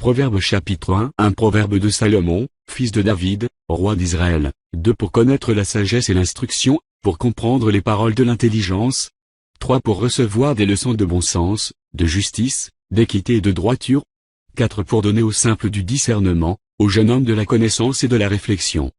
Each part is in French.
Proverbe chapitre 1. Un proverbe de Salomon, fils de David, roi d'Israël. 2. Pour connaître la sagesse et l'instruction, pour comprendre les paroles de l'intelligence. 3. Pour recevoir des leçons de bon sens, de justice, d'équité et de droiture. 4. Pour donner aux simples du discernement, au jeune homme de la connaissance et de la réflexion.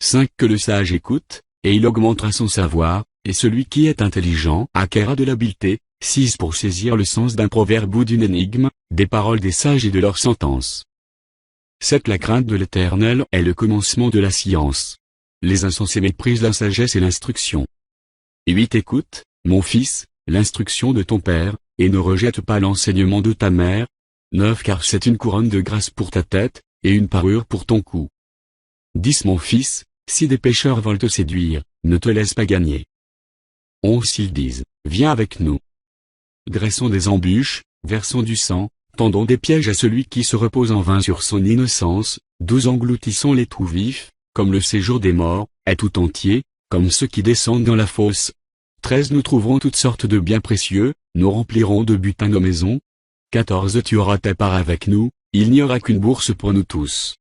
5. Que le sage écoute, et il augmentera son savoir, et celui qui est intelligent acquerra de l'habileté. 6. Pour saisir le sens d'un proverbe ou d'une énigme, des paroles des sages et de leurs sentences. 7. La crainte de l'Éternel est le commencement de la science. Les insensés méprisent la sagesse et l'instruction. 8. Écoute, mon fils, l'instruction de ton père, et ne rejette pas l'enseignement de ta mère. 9. Car c'est une couronne de grâce pour ta tête, et une parure pour ton cou. 10. Mon fils, si des pécheurs veulent te séduire, ne te laisse pas gagner. 11. S'ils disent, viens avec nous. Dressons des embûches, versons du sang, tendons des pièges à celui qui se repose en vain sur son innocence. 12. Engloutissons les trous vifs, comme le séjour des morts, est tout entier, comme ceux qui descendent dans la fosse. 13. Nous trouverons toutes sortes de biens précieux, nous remplirons de butin nos maisons. 14. Tu auras ta part avec nous, il n'y aura qu'une bourse pour nous tous.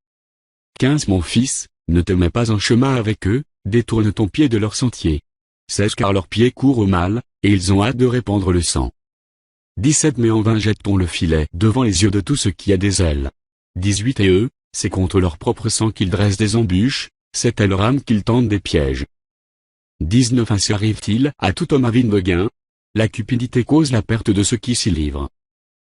15. Mon fils, ne te mets pas en chemin avec eux, détourne ton pied de leur sentier. 16. Car leurs pieds courent au mal, et ils ont hâte de répandre le sang. 17. Mais en vain jette-t-on le filet devant les yeux de tout ce qui a des ailes. 18. Et eux, c'est contre leur propre sang qu'ils dressent des embûches, c'est à leur âme qu'ils tendent des pièges. 19. Ainsi arrive-t-il à tout homme avide de gain. La cupidité cause la perte de ceux qui s'y livrent.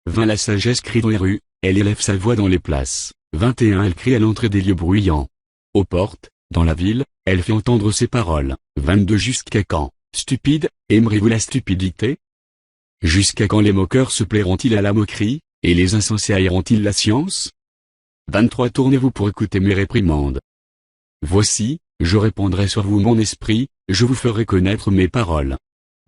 20. La sagesse crie dans les rues, elle élève sa voix dans les places. 21. Elle crie à l'entrée des lieux bruyants. Aux portes, dans la ville, elle fait entendre ses paroles. 22. Jusqu'à quand, stupide, aimerez-vous la stupidité? Jusqu'à quand les moqueurs se plairont-ils à la moquerie, et les insensés haïront-ils la science? 23. Tournez-vous pour écouter mes réprimandes. Voici, je répandrai sur vous mon esprit, je vous ferai connaître mes paroles.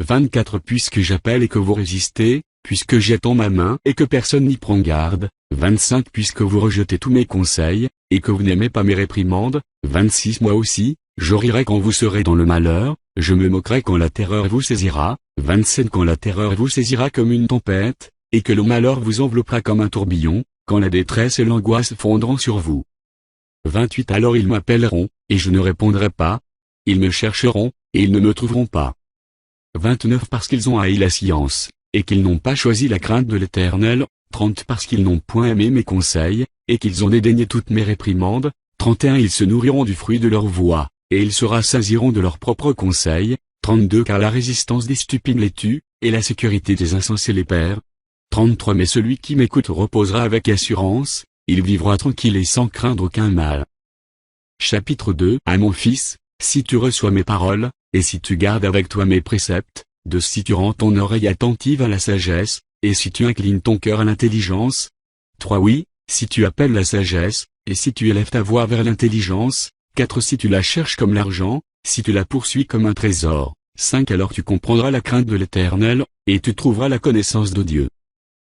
24. Puisque j'appelle et que vous résistez, puisque j'étends ma main et que personne n'y prend garde. 25. Puisque vous rejetez tous mes conseils, et que vous n'aimez pas mes réprimandes. 26. Moi aussi, je rirai quand vous serez dans le malheur, je me moquerai quand la terreur vous saisira. 27. Quand la terreur vous saisira comme une tempête, et que le malheur vous enveloppera comme un tourbillon, quand la détresse et l'angoisse fondront sur vous. 28. Alors ils m'appelleront, et je ne répondrai pas. Ils me chercheront, et ils ne me trouveront pas. 29. Parce qu'ils ont haï la science, et qu'ils n'ont pas choisi la crainte de l'Éternel. 30. Parce qu'ils n'ont point aimé mes conseils, et qu'ils ont dédaigné toutes mes réprimandes. 31. Ils se nourriront du fruit de leur voix, et ils se rassasieront de leurs propres conseils. 32. Car la résistance des stupides les tue, et la sécurité des insensés les perd. 33. Mais celui qui m'écoute reposera avec assurance, il vivra tranquille et sans craindre aucun mal. Chapitre 2. À mon fils, si tu reçois mes paroles, et si tu gardes avec toi mes préceptes, de si tu rends ton oreille attentive à la sagesse, et si tu inclines ton cœur à l'intelligence. 3. Oui, si tu appelles la sagesse, et si tu élèves ta voix vers l'intelligence. 4. Si tu la cherches comme l'argent, si tu la poursuis comme un trésor. 5. Alors tu comprendras la crainte de l'Éternel, et tu trouveras la connaissance de Dieu.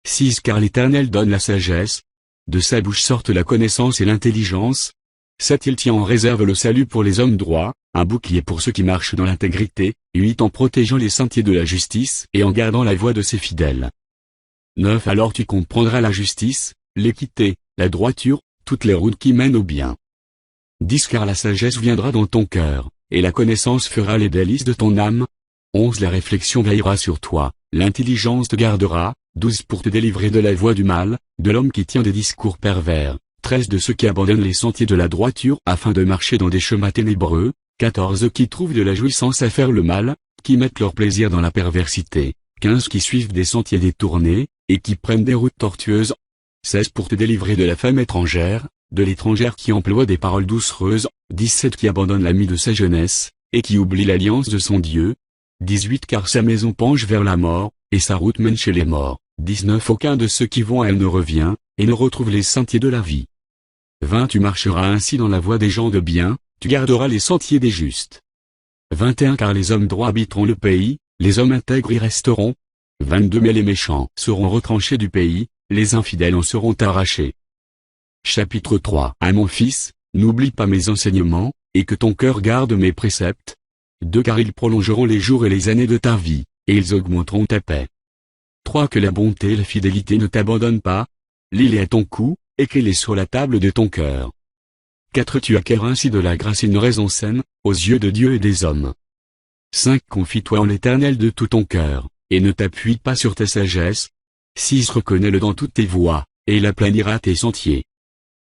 6. Car l'Éternel donne la sagesse. De sa bouche sortent la connaissance et l'intelligence. 7. Il tient en réserve le salut pour les hommes droits, un bouclier pour ceux qui marchent dans l'intégrité. 8. En protégeant les sentiers de la justice et en gardant la voie de ses fidèles. 9. Alors tu comprendras la justice, l'équité, la droiture, toutes les routes qui mènent au bien. 10. Car la sagesse viendra dans ton cœur, et la connaissance fera les délices de ton âme. 11. La réflexion veillera sur toi, l'intelligence te gardera. 12. Pour te délivrer de la voie du mal, de l'homme qui tient des discours pervers. 13. De ceux qui abandonnent les sentiers de la droiture afin de marcher dans des chemins ténébreux. 14. Qui trouvent de la jouissance à faire le mal, qui mettent leur plaisir dans la perversité. 15. Qui suivent des sentiers détournés, et qui prennent des routes tortueuses. 16. Pour te délivrer de la femme étrangère, de l'étrangère qui emploie des paroles doucereuses. 17. Qui abandonne l'ami de sa jeunesse, et qui oublie l'alliance de son Dieu. 18. Car sa maison penche vers la mort, et sa route mène chez les morts. 19. Aucun de ceux qui vont à elle ne revient, et ne retrouve les sentiers de la vie. 20. Tu marcheras ainsi dans la voie des gens de bien, tu garderas les sentiers des justes. 21. Car les hommes droits habiteront le pays, les hommes intègres y resteront. 22. Mais les méchants seront retranchés du pays, les infidèles en seront arrachés. Chapitre 3. À mon fils, n'oublie pas mes enseignements, et que ton cœur garde mes préceptes. 2. Car ils prolongeront les jours et les années de ta vie, et ils augmenteront ta paix. 3. Que la bonté et la fidélité ne t'abandonnent pas. lis-les à ton cou, écris-les sur la table de ton cœur. 4. Tu acquiers ainsi de la grâce et une raison saine, aux yeux de Dieu et des hommes. 5. Confie-toi en l'Éternel de tout ton cœur, et ne t'appuie pas sur ta sagesse. 6. Reconnais-le dans toutes tes voies, et il aplanira tes sentiers.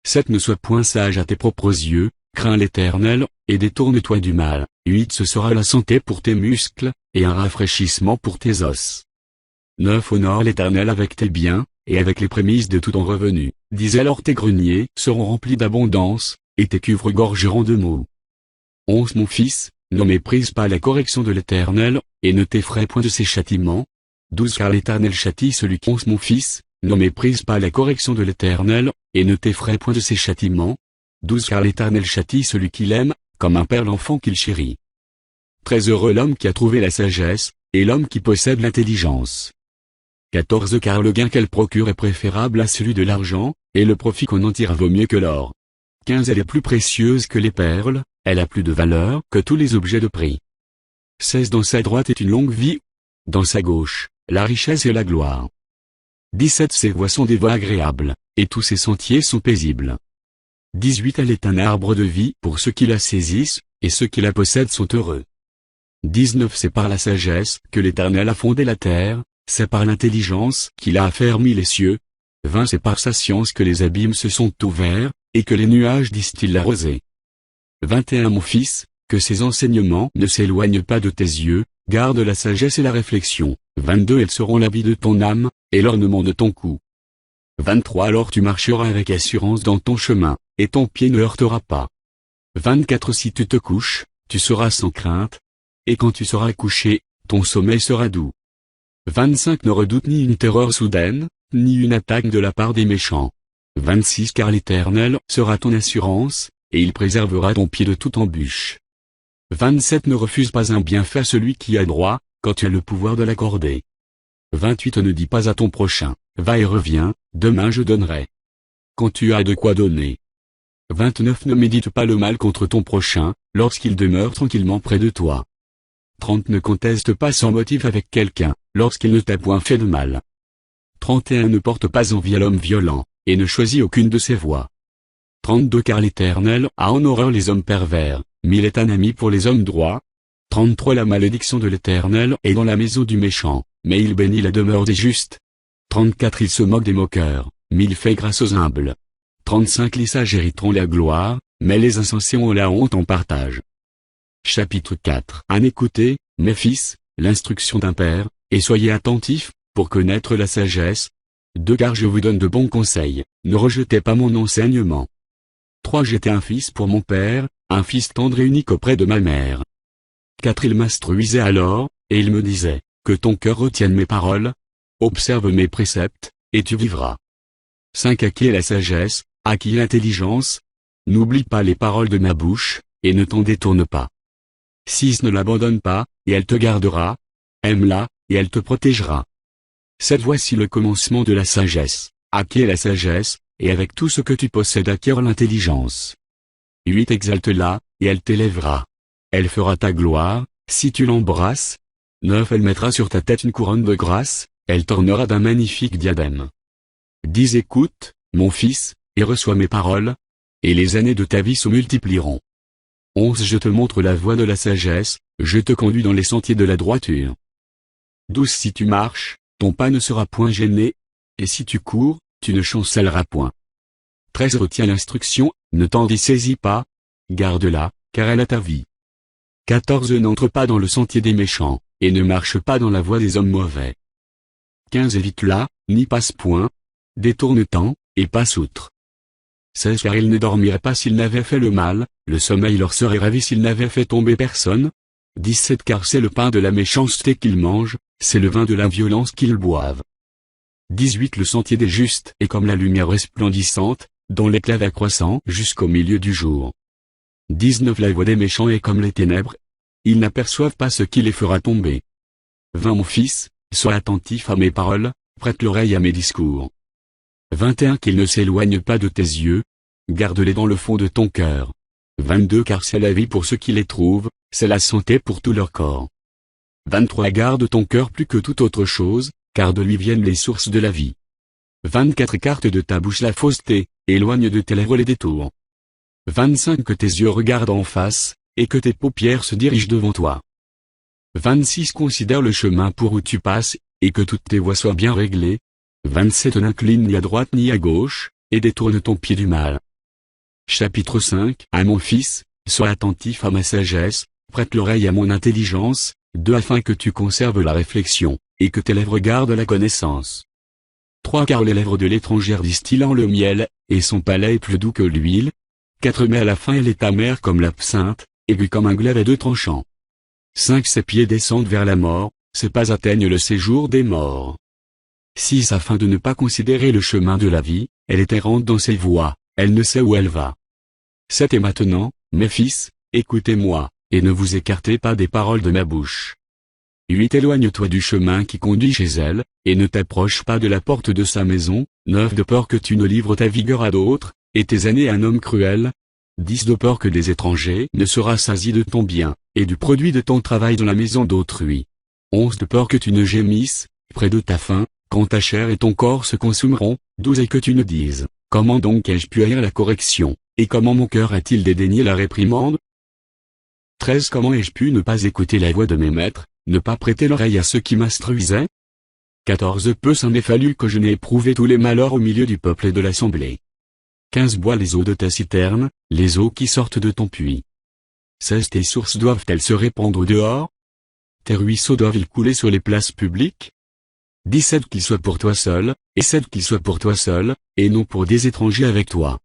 7. Ne sois point sage à tes propres yeux, crains l'Éternel, et détourne-toi du mal. 8. Ce sera la santé pour tes muscles, et un rafraîchissement pour tes os. 9. Honore l'Éternel avec tes biens, et avec les prémices de tout ton revenu. 10. Alors tes greniers seront remplis d'abondance, et tes cuves regorgeront de mots. 11. Mon fils, ne méprise pas la correction de l'Éternel, et ne t'effraie point de ses châtiments. 12. Car l'Éternel châtie celui qui... 11. Mon fils, ne méprise pas la correction de l'Éternel, et ne t'effraie point de ses châtiments. 12. Car l'Éternel châtie celui qui l'aime, comme un père l'enfant qu'il chérit. 13. Heureux l'homme qui a trouvé la sagesse, et l'homme qui possède l'intelligence. 14. Car le gain qu'elle procure est préférable à celui de l'argent, et le profit qu'on en tire vaut mieux que l'or. 15. Elle est plus précieuse que les perles, elle a plus de valeur que tous les objets de prix. 16. Dans sa droite est une longue vie, dans sa gauche, la richesse et la gloire. 17. Ses voies sont des voies agréables, et tous ses sentiers sont paisibles. 18. Elle est un arbre de vie pour ceux qui la saisissent, et ceux qui la possèdent sont heureux. 19. C'est par la sagesse que l'Éternel a fondé la terre, c'est par l'intelligence qu'il a affermi les cieux. 20. C'est par sa science que les abîmes se sont ouverts, et que les nuages distillent la rosée. 21. Mon fils, que ces enseignements ne s'éloignent pas de tes yeux, garde la sagesse et la réflexion. 22. Elles seront la vie de ton âme, et l'ornement de ton cou. 23. Alors tu marcheras avec assurance dans ton chemin, et ton pied ne heurtera pas. 24. Si tu te couches, tu seras sans crainte, et quand tu seras couché, ton sommeil sera doux. 25. Ne redoute ni une terreur soudaine, ni une attaque de la part des méchants. 26. Car l'Éternel sera ton assurance, et il préservera ton pied de toute embûche. 27. Ne refuse pas un bienfait à celui qui a droit, quand tu as le pouvoir de l'accorder. 28. Ne dis pas à ton prochain, va et reviens, demain je donnerai. Quand tu as de quoi donner. 29. Ne médite pas le mal contre ton prochain, lorsqu'il demeure tranquillement près de toi. 30. Ne conteste pas sans motif avec quelqu'un, lorsqu'il ne t'a point fait de mal. 31. Ne porte pas envie à l'homme violent, et ne choisis aucune de ses voies. 32. Car l'Éternel a en horreur les hommes pervers, mais il est un ami pour les hommes droits. 33. La malédiction de l'Éternel est dans la maison du méchant, mais il bénit la demeure des justes. 34. Il se moque des moqueurs, mais il fait grâce aux humbles. 35. Les sages hériteront la gloire, mais les insensés ont la honte en partage. Chapitre 4. Écoutez, mes fils, l'instruction d'un père, et soyez attentifs, pour connaître la sagesse. 2. Car je vous donne de bons conseils, ne rejetez pas mon enseignement. 3. J'étais un fils pour mon père, un fils tendre et unique auprès de ma mère. 4. Il m'instruisait alors, et il me disait, que ton cœur retienne mes paroles, observe mes préceptes, et tu vivras. 5. Acquiers la sagesse, acquiers l'intelligence. N'oublie pas les paroles de ma bouche, et ne t'en détourne pas. 6. Ne l'abandonne pas, et elle te gardera. Aime-la, et elle te protégera. 7. Voici le commencement de la sagesse. Acquiers la sagesse, et avec tout ce que tu possèdes acquiers l'intelligence. 8. Exalte-la, et elle t'élèvera. Elle fera ta gloire, si tu l'embrasses. 9. Elle mettra sur ta tête une couronne de grâce, elle t'ornera d'un magnifique diadème. 10. Écoute, mon fils, et reçois mes paroles, et les années de ta vie se multiplieront. 11. Je te montre la voie de la sagesse, je te conduis dans les sentiers de la droiture. 12. Si tu marches, ton pas ne sera point gêné, et si tu cours, tu ne chancelleras point. 13. Retiens l'instruction, ne t'en dessaisis pas, garde-la, car elle a ta vie. 14. N'entre pas dans le sentier des méchants, et ne marche pas dans la voie des hommes mauvais. 15. Évite-la, n'y passe point, détourne-t'en, et passe outre. 16. Car ils ne dormiraient pas s'ils n'avaient fait le mal, le sommeil leur serait ravi s'ils n'avaient fait tomber personne. 17. Car c'est le pain de la méchanceté qu'ils mangent, c'est le vin de la violence qu'ils boivent. 18. Le sentier des justes est comme la lumière resplendissante, dont l'éclat va croissant jusqu'au milieu du jour. 19. La voie des méchants est comme les ténèbres, ils n'aperçoivent pas ce qui les fera tomber. 20. Mon fils, sois attentif à mes paroles, prête l'oreille à mes discours. 21. Qu'ils ne s'éloignent pas de tes yeux, garde-les dans le fond de ton cœur. 22. Car c'est la vie pour ceux qui les trouvent, c'est la santé pour tout leur corps. 23. Garde ton cœur plus que toute autre chose, car de lui viennent les sources de la vie. 24 écarte de ta bouche la fausseté, éloigne de tes lèvres les détours. 25 que tes yeux regardent en face, et que tes paupières se dirigent devant toi. 26 considère le chemin pour où tu passes, et que toutes tes voies soient bien réglées. 27 n'incline ni à droite ni à gauche, et détourne ton pied du mal. Chapitre 5 À mon fils, sois attentif à ma sagesse, prête l'oreille à mon intelligence, 2 afin que tu conserves la réflexion, et que tes lèvres gardent la connaissance. 3 car les lèvres de l'étrangère distillant le miel, et son palais est plus doux que l'huile. 4 mais à la fin elle est amère comme l'absinthe, aiguë comme un glaive à 2 tranchants. 5 ses pieds descendent vers la mort, ses pas atteignent le séjour des morts. 6 afin de ne pas considérer le chemin de la vie, elle est errante dans ses voies, elle ne sait où elle va. 7 et maintenant, mes fils, écoutez-moi, et ne vous écartez pas des paroles de ma bouche. 8 éloigne-toi du chemin qui conduit chez elle, et ne t'approche pas de la porte de sa maison. 9 de peur que tu ne livres ta vigueur à d'autres, et tes années à un homme cruel. 10 de peur que des étrangers ne se rassasient de ton bien, et du produit de ton travail dans la maison d'autrui. 11 de peur que tu ne gémisses, près de ta faim, quand ta chair et ton corps se consumeront. 12 et que tu ne dises, comment donc ai-je pu haïr la correction, et comment mon cœur a-t-il dédaigné la réprimande. 13 comment ai-je pu ne pas écouter la voix de mes maîtres, ne pas prêter l'oreille à ceux qui m'instruisaient. 14 peu s'en est fallu que je n'ai éprouvé tous les malheurs au milieu du peuple et de l'assemblée. 15 bois les eaux de ta citerne, les eaux qui sortent de ton puits. 16 tes sources doivent-elles se répandre dehors? Tes ruisseaux doivent-ils couler sur les places publiques? 17 qu'ils soient pour toi seul, et 7 qu'ils soient pour toi seul, et non pour des étrangers avec toi.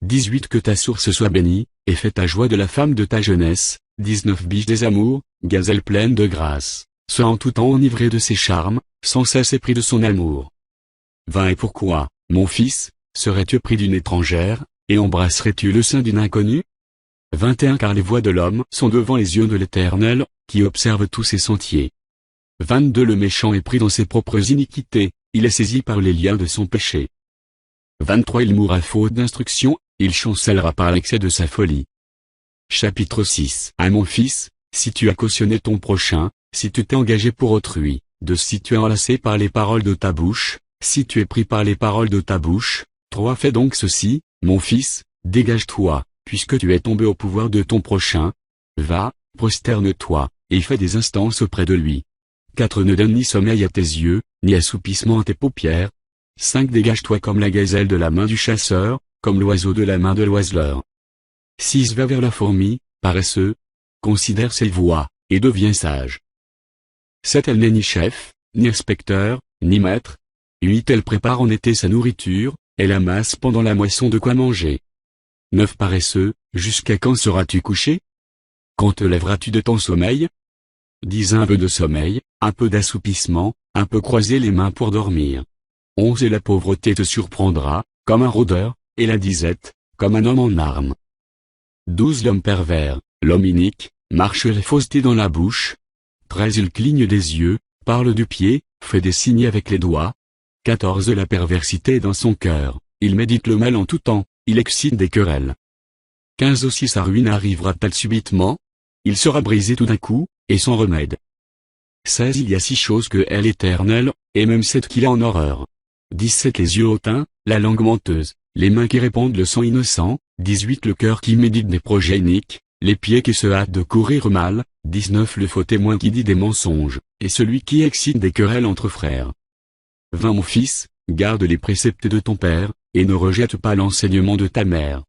18 que ta source soit bénie, et fais ta joie de la femme de ta jeunesse. 19 biche des amours, gazelle pleine de grâce, sois en tout temps enivré de ses charmes, sans cesse épris de son amour. 20 et pourquoi, mon fils, serais-tu pris d'une étrangère, et embrasserais-tu le sein d'une inconnue? 21 car les voies de l'homme sont devant les yeux de l'Éternel, qui observe tous ses sentiers. 22 le méchant est pris dans ses propres iniquités, il est saisi par les liens de son péché. 23 il mourra faute d'instruction, il chancellera par l'excès de sa folie. Chapitre 6 À mon fils, si tu as cautionné ton prochain, si tu t'es engagé pour autrui, si tu es enlacé par les paroles de ta bouche, si tu es pris par les paroles de ta bouche, 3 fais donc ceci, mon fils, dégage-toi, puisque tu es tombé au pouvoir de ton prochain. Va, prosterne-toi, et fais des instances auprès de lui. 4 ne donne ni sommeil à tes yeux, ni assoupissement à tes paupières. 5 dégage-toi comme la gazelle de la main du chasseur, comme l'oiseau de la main de l'oiseleur. 6 va vers la fourmi, paresseux, considère ses voies, et deviens sage. 7 elle n'est ni chef, ni inspecteur, ni maître. 8 elle prépare en été sa nourriture, elle amasse pendant la moisson de quoi manger. 9 paresseux, jusqu'à quand seras-tu couché? Quand te lèveras-tu de ton sommeil? 10 un peu de sommeil, un peu d'assoupissement, un peu croiser les mains pour dormir. 11 et la pauvreté te surprendra, comme un rôdeur, et la disette, comme un homme en armes. 12 l'homme pervers, l'homme inique, marche la fausseté dans la bouche. 13 il cligne des yeux, parle du pied, fait des signes avec les doigts. 14 la perversité est dans son cœur, il médite le mal en tout temps, il excite des querelles. 15 aussi sa ruine arrivera-t-elle subitement? Il sera brisé tout d'un coup, et sans remède. 16 il y a 6 choses que est l'Éternel, et même 7 qu'il a en horreur. 17 les yeux hautains, la langue menteuse, les mains qui répandent le sang innocent. 18 le cœur qui médite des projets iniques, les pieds qui se hâtent de courir mal. 19 le faux témoin qui dit des mensonges, et celui qui excite des querelles entre frères. 20 mon fils, garde les préceptes de ton père, et ne rejette pas l'enseignement de ta mère.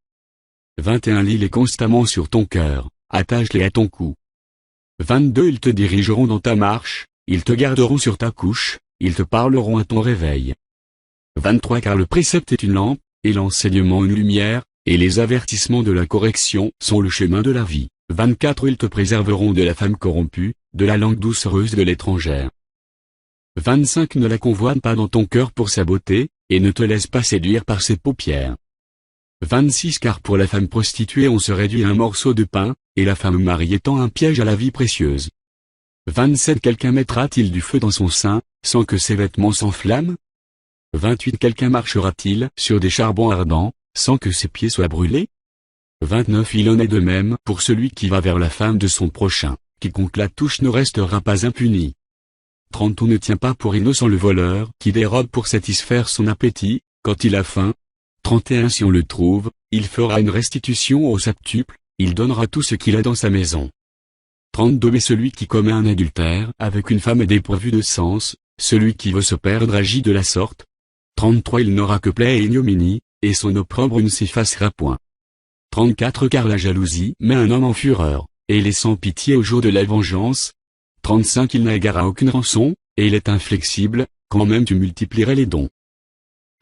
21 lis-les constamment sur ton cœur, attache-les à ton cou. 22 ils te dirigeront dans ta marche, ils te garderont sur ta couche, ils te parleront à ton réveil. 23 car le précepte est une lampe, et l'enseignement une lumière, et les avertissements de la correction sont le chemin de la vie. 24 ils te préserveront de la femme corrompue, de la langue doucereuse de l'étrangère. 25 ne la convoite pas dans ton cœur pour sa beauté, et ne te laisse pas séduire par ses paupières. 26 car pour la femme prostituée on se réduit à un morceau de pain, et la femme mariée tend un piège à la vie précieuse. 27 quelqu'un mettra-t-il du feu dans son sein, sans que ses vêtements s'enflamment? 28 quelqu'un marchera-t-il sur des charbons ardents, sans que ses pieds soient brûlés? 29 il en est de même pour celui qui va vers la femme de son prochain, quiconque la touche ne restera pas impuni. 30 On ne tient pas pour innocent le voleur qui dérobe pour satisfaire son appétit, quand il a faim. 31 Si on le trouve, il fera une restitution au septuple, il donnera tout ce qu'il a dans sa maison. 32 Mais celui qui commet un adultère avec une femme est dépourvu de sens, celui qui veut se perdre agit de la sorte. 33 Il n'aura que plaie et ignominie, et son opprobre ne s'effacera point. 34 Car la jalousie met un homme en fureur, et il est sans pitié au jour de la vengeance. 35 Il n'égara aucune rançon, et il est inflexible, quand même tu multiplierais les dons.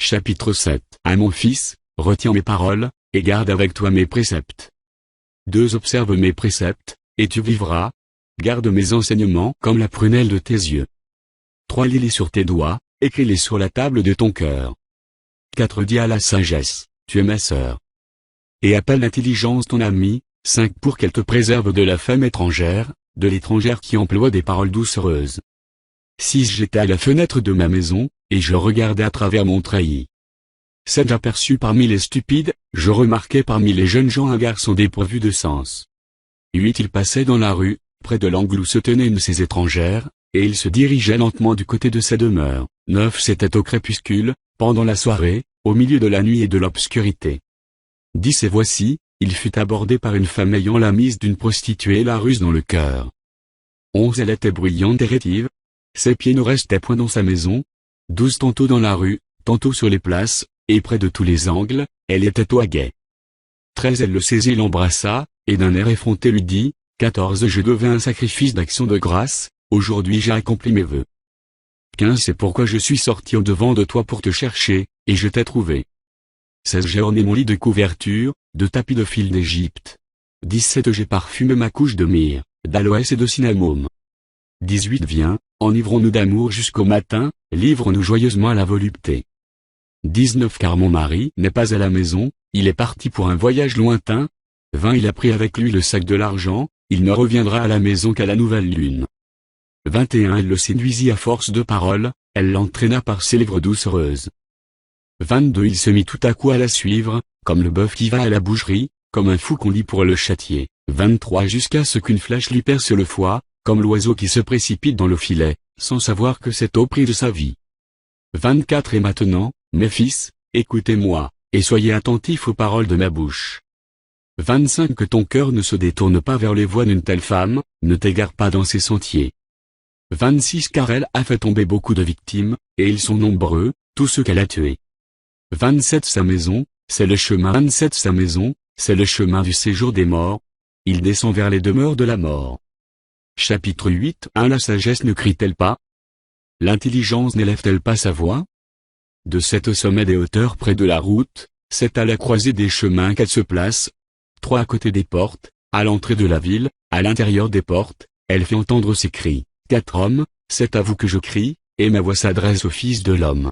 Chapitre 7 À mon fils, retiens mes paroles, et garde avec toi mes préceptes. 2 Observe mes préceptes, et tu vivras. Garde mes enseignements comme la prunelle de tes yeux. 3 Lis-les sur tes doigts, écris-les sur la table de ton cœur. 4 Dis à la sagesse, tu es ma sœur. Et appelle l'intelligence ton ami. 5 Pour qu'elle te préserve de la femme étrangère, de l'étrangère qui emploie des paroles doucereuses. 6 J'étais à la fenêtre de ma maison, et je regardais à travers mon treillis. 7 J'aperçus parmi les stupides, je remarquai parmi les jeunes gens un garçon dépourvu de sens. 8 Il passait dans la rue, près de l'angle où se tenait une de ces étrangères, et il se dirigeait lentement du côté de sa demeure. 9 C'était au crépuscule, pendant la soirée, au milieu de la nuit et de l'obscurité. 10 Et voici, il fut abordé par une femme ayant la mise d'une prostituée la ruse dans le cœur. 11 Elle était bruyante et rétive. Ses pieds ne restaient point dans sa maison. 12 Tantôt dans la rue, tantôt sur les places, et près de tous les angles, elle était au aguet. 13 Elle le saisit et l'embrassa, et d'un air effronté lui dit, 14 Je devais un sacrifice d'action de grâce, aujourd'hui j'ai accompli mes vœux. 15 C'est pourquoi je suis sorti au-devant de toi pour te chercher, et je t'ai trouvé. 16 J'ai orné mon lit de couverture, de tapis de fil d'Égypte. 17 J'ai parfumé ma couche de myrrhe, d'aloès et de cinnamome. 18 Viens, enivrons-nous d'amour jusqu'au matin, livre-nous joyeusement à la volupté. 19 Car mon mari n'est pas à la maison, il est parti pour un voyage lointain. 20 Il a pris avec lui le sac de l'argent, il ne reviendra à la maison qu'à la nouvelle lune. 21 Elle le séduisit à force de paroles, elle l'entraîna par ses lèvres doucereuses. 22 Il se mit tout à coup à la suivre, comme le bœuf qui va à la boucherie, comme un fou qu'on lit pour le châtier. 23 Jusqu'à ce qu'une flèche lui perce le foie, comme l'oiseau qui se précipite dans le filet, sans savoir que c'est au prix de sa vie. 24 Et maintenant, mes fils, écoutez-moi, et soyez attentifs aux paroles de ma bouche. 25 Que ton cœur ne se détourne pas vers les voies d'une telle femme, ne t'égare pas dans ses sentiers. 26 Car elle a fait tomber beaucoup de victimes, et ils sont nombreux, tous ceux qu'elle a tués. 27 Sa maison, c'est le chemin. 27 Sa maison, c'est le chemin du séjour des morts. Il descend vers les demeures de la mort. Chapitre 8 La sagesse ne crie-t-elle pas? L'intelligence n'élève-t-elle pas sa voix? De sept au sommet des hauteurs près de la route, c'est à la croisée des chemins qu'elle se place. 3 À côté des portes, à l'entrée de la ville, à l'intérieur des portes, elle fait entendre ses cris. 4 Hommes, c'est à vous que je crie, et ma voix s'adresse au Fils de l'homme.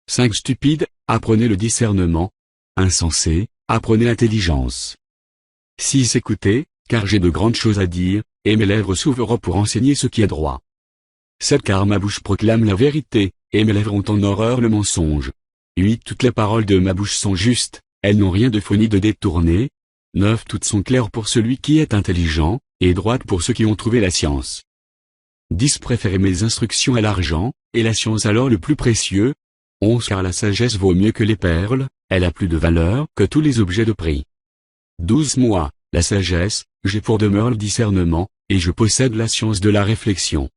5 Stupides, apprenez le discernement. Insensés, apprenez l'intelligence. 6 Écoutez, car j'ai de grandes choses à dire, et mes lèvres s'ouvriront pour enseigner ce qui est droit. 7 Car ma bouche proclame la vérité, et mes lèvres ont en horreur le mensonge. 8 Toutes les paroles de ma bouche sont justes, elles n'ont rien de faux ni de détourné. 9 Toutes sont claires pour celui qui est intelligent, et droites pour ceux qui ont trouvé la science. 10 Préférez mes instructions à l'argent, et la science à l'or le plus précieux. 11 Car la sagesse vaut mieux que les perles, elle a plus de valeur que tous les objets de prix. 12 Moi, la sagesse, j'ai pour demeure le discernement, et je possède la science de la réflexion.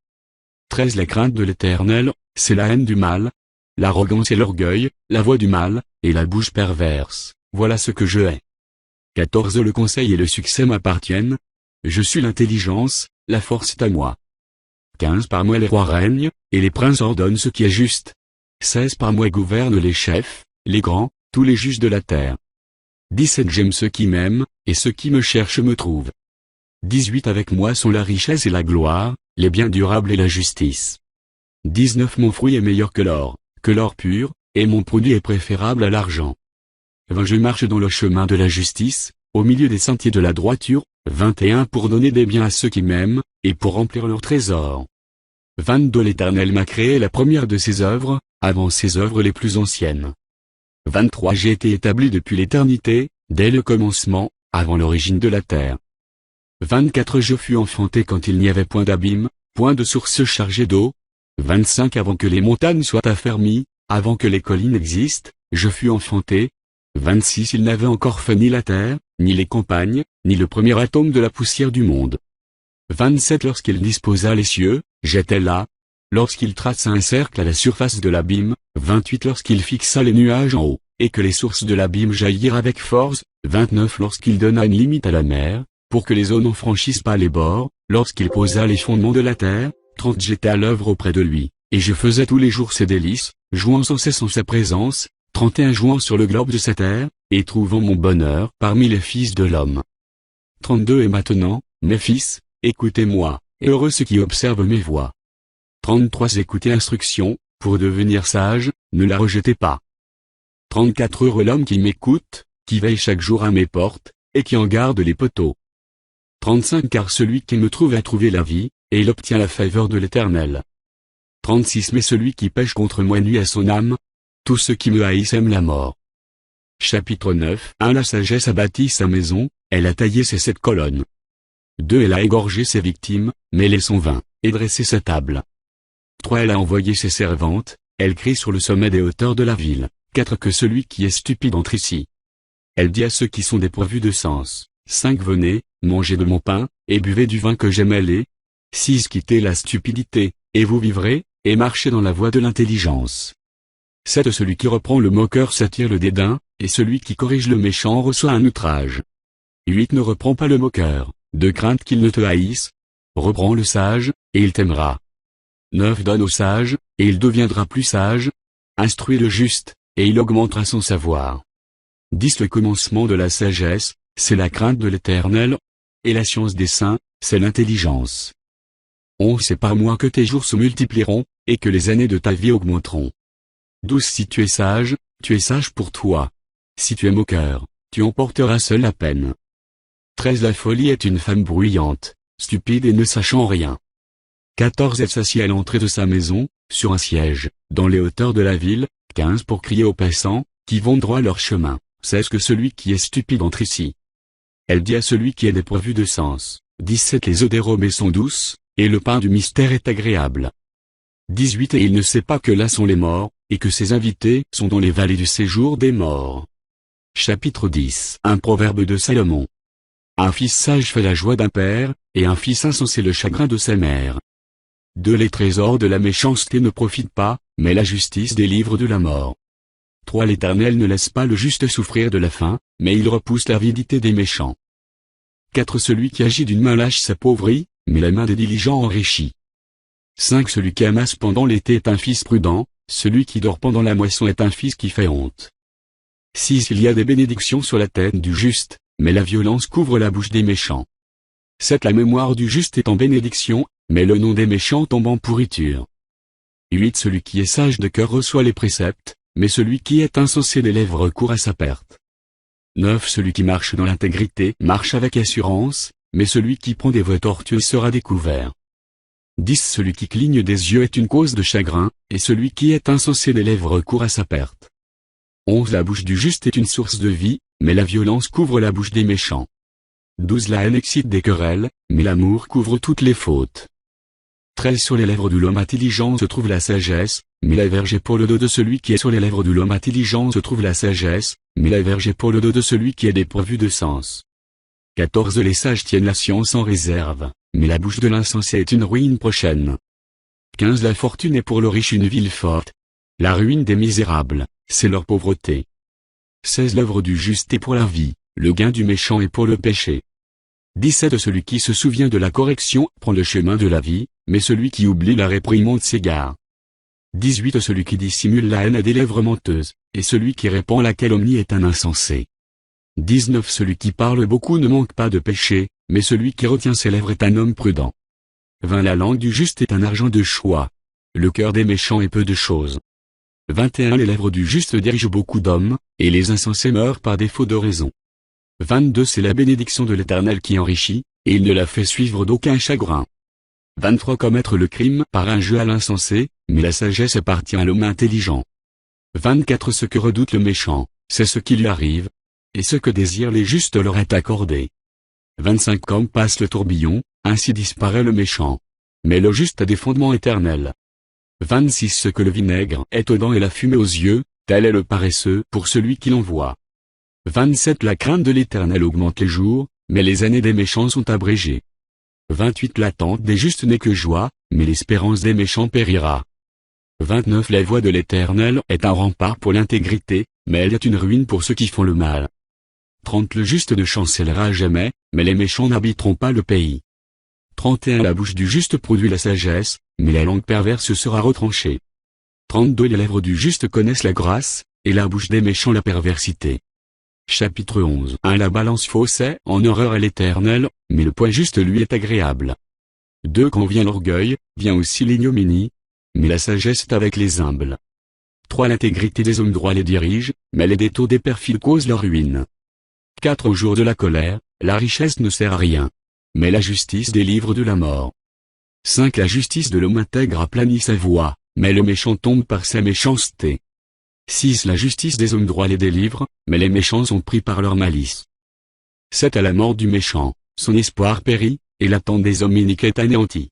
13 La crainte de l'Éternel, c'est la haine du mal. L'arrogance et l'orgueil, la voix du mal, et la bouche perverse, voilà ce que je hais. 14 Le conseil et le succès m'appartiennent. Je suis l'intelligence, la force est à moi. 15 Par moi les rois règnent, et les princes ordonnent ce qui est juste. 16 Par moi gouvernent les chefs, les grands, tous les juges de la terre. 17 J'aime ceux qui m'aiment, et ceux qui me cherchent me trouvent. 18 Avec moi sont la richesse et la gloire, les biens durables et la justice. 19 Mon fruit est meilleur que l'or pur, et mon produit est préférable à l'argent. 20 Je marche dans le chemin de la justice, au milieu des sentiers de la droiture. 21 Pour donner des biens à ceux qui m'aiment, et pour remplir leur trésor. 22 L'Éternel m'a créé la première de ses œuvres, avant ses œuvres les plus anciennes. 23 J'ai été établi depuis l'éternité, dès le commencement, avant l'origine de la terre. 24 Je fus enfanté quand il n'y avait point d'abîme, point de source chargée d'eau. 25 Avant que les montagnes soient affermies, avant que les collines existent, je fus enfanté. 26 Il n'avait encore fait ni la terre, ni les campagnes, ni le premier atome de la poussière du monde. 27 Lorsqu'il disposa les cieux, j'étais là. Lorsqu'il traça un cercle à la surface de l'abîme. 28 Lorsqu'il fixa les nuages en haut, et que les sources de l'abîme jaillirent avec force. 29 Lorsqu'il donna une limite à la mer, pour que les eaux n'en franchissent pas les bords, lorsqu'il posa les fondements de la terre. 30 J'étais à l'œuvre auprès de lui, et je faisais tous les jours ses délices, jouant sans cesse en sa présence. 31 Jouant sur le globe de sa terre, et trouvant mon bonheur parmi les fils de l'homme. 32 Et maintenant, mes fils, écoutez-moi, et heureux ceux qui observent mes voies. 33 Écoutez l'instruction, pour devenir sage, ne la rejetez pas. 34 Heureux l'homme qui m'écoute, qui veille chaque jour à mes portes, et qui en garde les poteaux. 35 Car celui qui me trouve a trouvé la vie, et il obtient la faveur de l'Éternel. 36 Mais celui qui pêche contre moi nuit à son âme. Tous ceux qui me haïssent aiment la mort. Chapitre 9 1 La sagesse a bâti sa maison, elle a taillé ses 7 colonnes. 2 Elle a égorgé ses victimes, mêlé son vin, et dressé sa table. 3 Elle a envoyé ses servantes, elle crie sur le sommet des hauteurs de la ville. 4 Que celui qui est stupide entre ici. Elle dit à ceux qui sont dépourvus de sens. 5 Venez, mangez de mon pain, et buvez du vin que j'ai mêlé. 6 Quittez la stupidité, et vous vivrez, et marchez dans la voie de l'intelligence. 7 Celui qui reprend le moqueur s'attire le dédain, et celui qui corrige le méchant reçoit un outrage. 8 Ne reprends pas le moqueur, de crainte qu'il ne te haïsse. Reprends le sage, et il t'aimera. 9 Donne au sage, et il deviendra plus sage. Instruis le juste, et il augmentera son savoir. 10 Le commencement de la sagesse, c'est la crainte de l'Éternel, et la science des saints, c'est l'intelligence. 11 C'est par moi que tes jours se multiplieront, et que les années de ta vie augmenteront. 12 Si tu es sage pour toi. Si tu es moqueur, tu emporteras seul la peine. 13 La folie est une femme bruyante, stupide et ne sachant rien. 14 Elle s'assied à l'entrée de sa maison, sur un siège, dans les hauteurs de la ville. 15 Pour crier aux passants, qui vont droit leur chemin, c'est que celui qui est stupide entre ici. Elle dit à celui qui est dépourvu de sens. 17 Les eaux dérobées sont douces, et le pain du mystère est agréable. 18 Et il ne sait pas que là sont les morts, et que ses invités sont dans les vallées du séjour des morts. Chapitre 10 Un proverbe de Salomon. Un fils sage fait la joie d'un père, et un fils insensé le chagrin de sa mère. 2 Les trésors de la méchanceté ne profitent pas, mais la justice délivre de la mort. 3 L'Éternel ne laisse pas le juste souffrir de la faim, mais il repousse l'avidité des méchants. 4 Celui qui agit d'une main lâche s'appauvrit, mais la main des diligents enrichit. 5 Celui qui amasse pendant l'été est un fils prudent, celui qui dort pendant la moisson est un fils qui fait honte. 6 Il y a des bénédictions sur la tête du juste, mais la violence couvre la bouche des méchants. 7 La mémoire du juste est en bénédiction, mais le nom des méchants tombe en pourriture. 8 Celui qui est sage de cœur reçoit les préceptes, mais celui qui est insensé des lèvres recourt à sa perte. 9 Celui qui marche dans l'intégrité marche avec assurance, mais celui qui prend des voies tortueuses sera découvert. 10 Celui qui cligne des yeux est une cause de chagrin, et celui qui est insensé des lèvres recourt à sa perte. 11 La bouche du juste est une source de vie, mais la violence couvre la bouche des méchants. 12 La haine excite des querelles, mais l'amour couvre toutes les fautes. 13 Sur les lèvres de l'homme intelligent se trouve la sagesse, mais la verge est pour le dos de celui qui est sur les lèvres de l'homme intelligent se trouve la sagesse, mais la verge est pour le dos de celui qui est dépourvu de sens. 14 Les sages tiennent la science en réserve, mais la bouche de l'insensé est une ruine prochaine. 15 La fortune est pour le riche une ville forte. La ruine des misérables, c'est leur pauvreté. 16 L'œuvre du juste est pour la vie, le gain du méchant est pour le péché. 17 Celui qui se souvient de la correction prend le chemin de la vie, mais celui qui oublie la réprimande s'égare. 18 Celui qui dissimule la haine a des lèvres menteuses, et celui qui répand la calomnie est un insensé. 19 Celui qui parle beaucoup ne manque pas de péché, mais celui qui retient ses lèvres est un homme prudent. 20 La langue du juste est un argent de choix. Le cœur des méchants est peu de choses. 21 Les lèvres du juste dirigent beaucoup d'hommes, et les insensés meurent par défaut de raison. 22 C'est la bénédiction de l'Éternel qui enrichit, et il ne la fait suivre d'aucun chagrin. 23 Commettre le crime par un jeu à l'insensé, mais la sagesse appartient à l'homme intelligent. 24 Ce que redoute le méchant, c'est ce qui lui arrive, et ce que désirent les justes leur est accordé. 25 Comme passe le tourbillon, ainsi disparaît le méchant. Mais le juste a des fondements éternels. 26 Ce que le vinaigre est aux dents et la fumée aux yeux, tel est le paresseux pour celui qui l'envoie. 27 La crainte de l'Éternel augmente les jours, mais les années des méchants sont abrégées. 28 L'attente des justes n'est que joie, mais l'espérance des méchants périra. 29 La voie de l'Éternel est un rempart pour l'intégrité, mais elle est une ruine pour ceux qui font le mal. 30 Le juste ne chancellera jamais, mais les méchants n'habiteront pas le pays. 31 La bouche du juste produit la sagesse, mais la langue perverse sera retranchée. 32 Les lèvres du juste connaissent la grâce, et la bouche des méchants la perversité. Chapitre 11 La balance fausse est en horreur à l'Éternel, mais le poids juste lui est agréable. 2 Quand vient l'orgueil, vient aussi l'ignominie, mais la sagesse est avec les humbles. 3 L'intégrité des hommes droits les dirige, mais les détours des perfides causent leur ruine. 4 Au jour de la colère, la richesse ne sert à rien, mais la justice délivre de la mort. 5 La justice de l'homme intègre aplanit sa voie, mais le méchant tombe par sa méchanceté. 6 La justice des hommes droits les délivre, mais les méchants sont pris par leur malice. 7 À la mort du méchant, son espoir périt, et l'attente des hommes iniques est anéantie.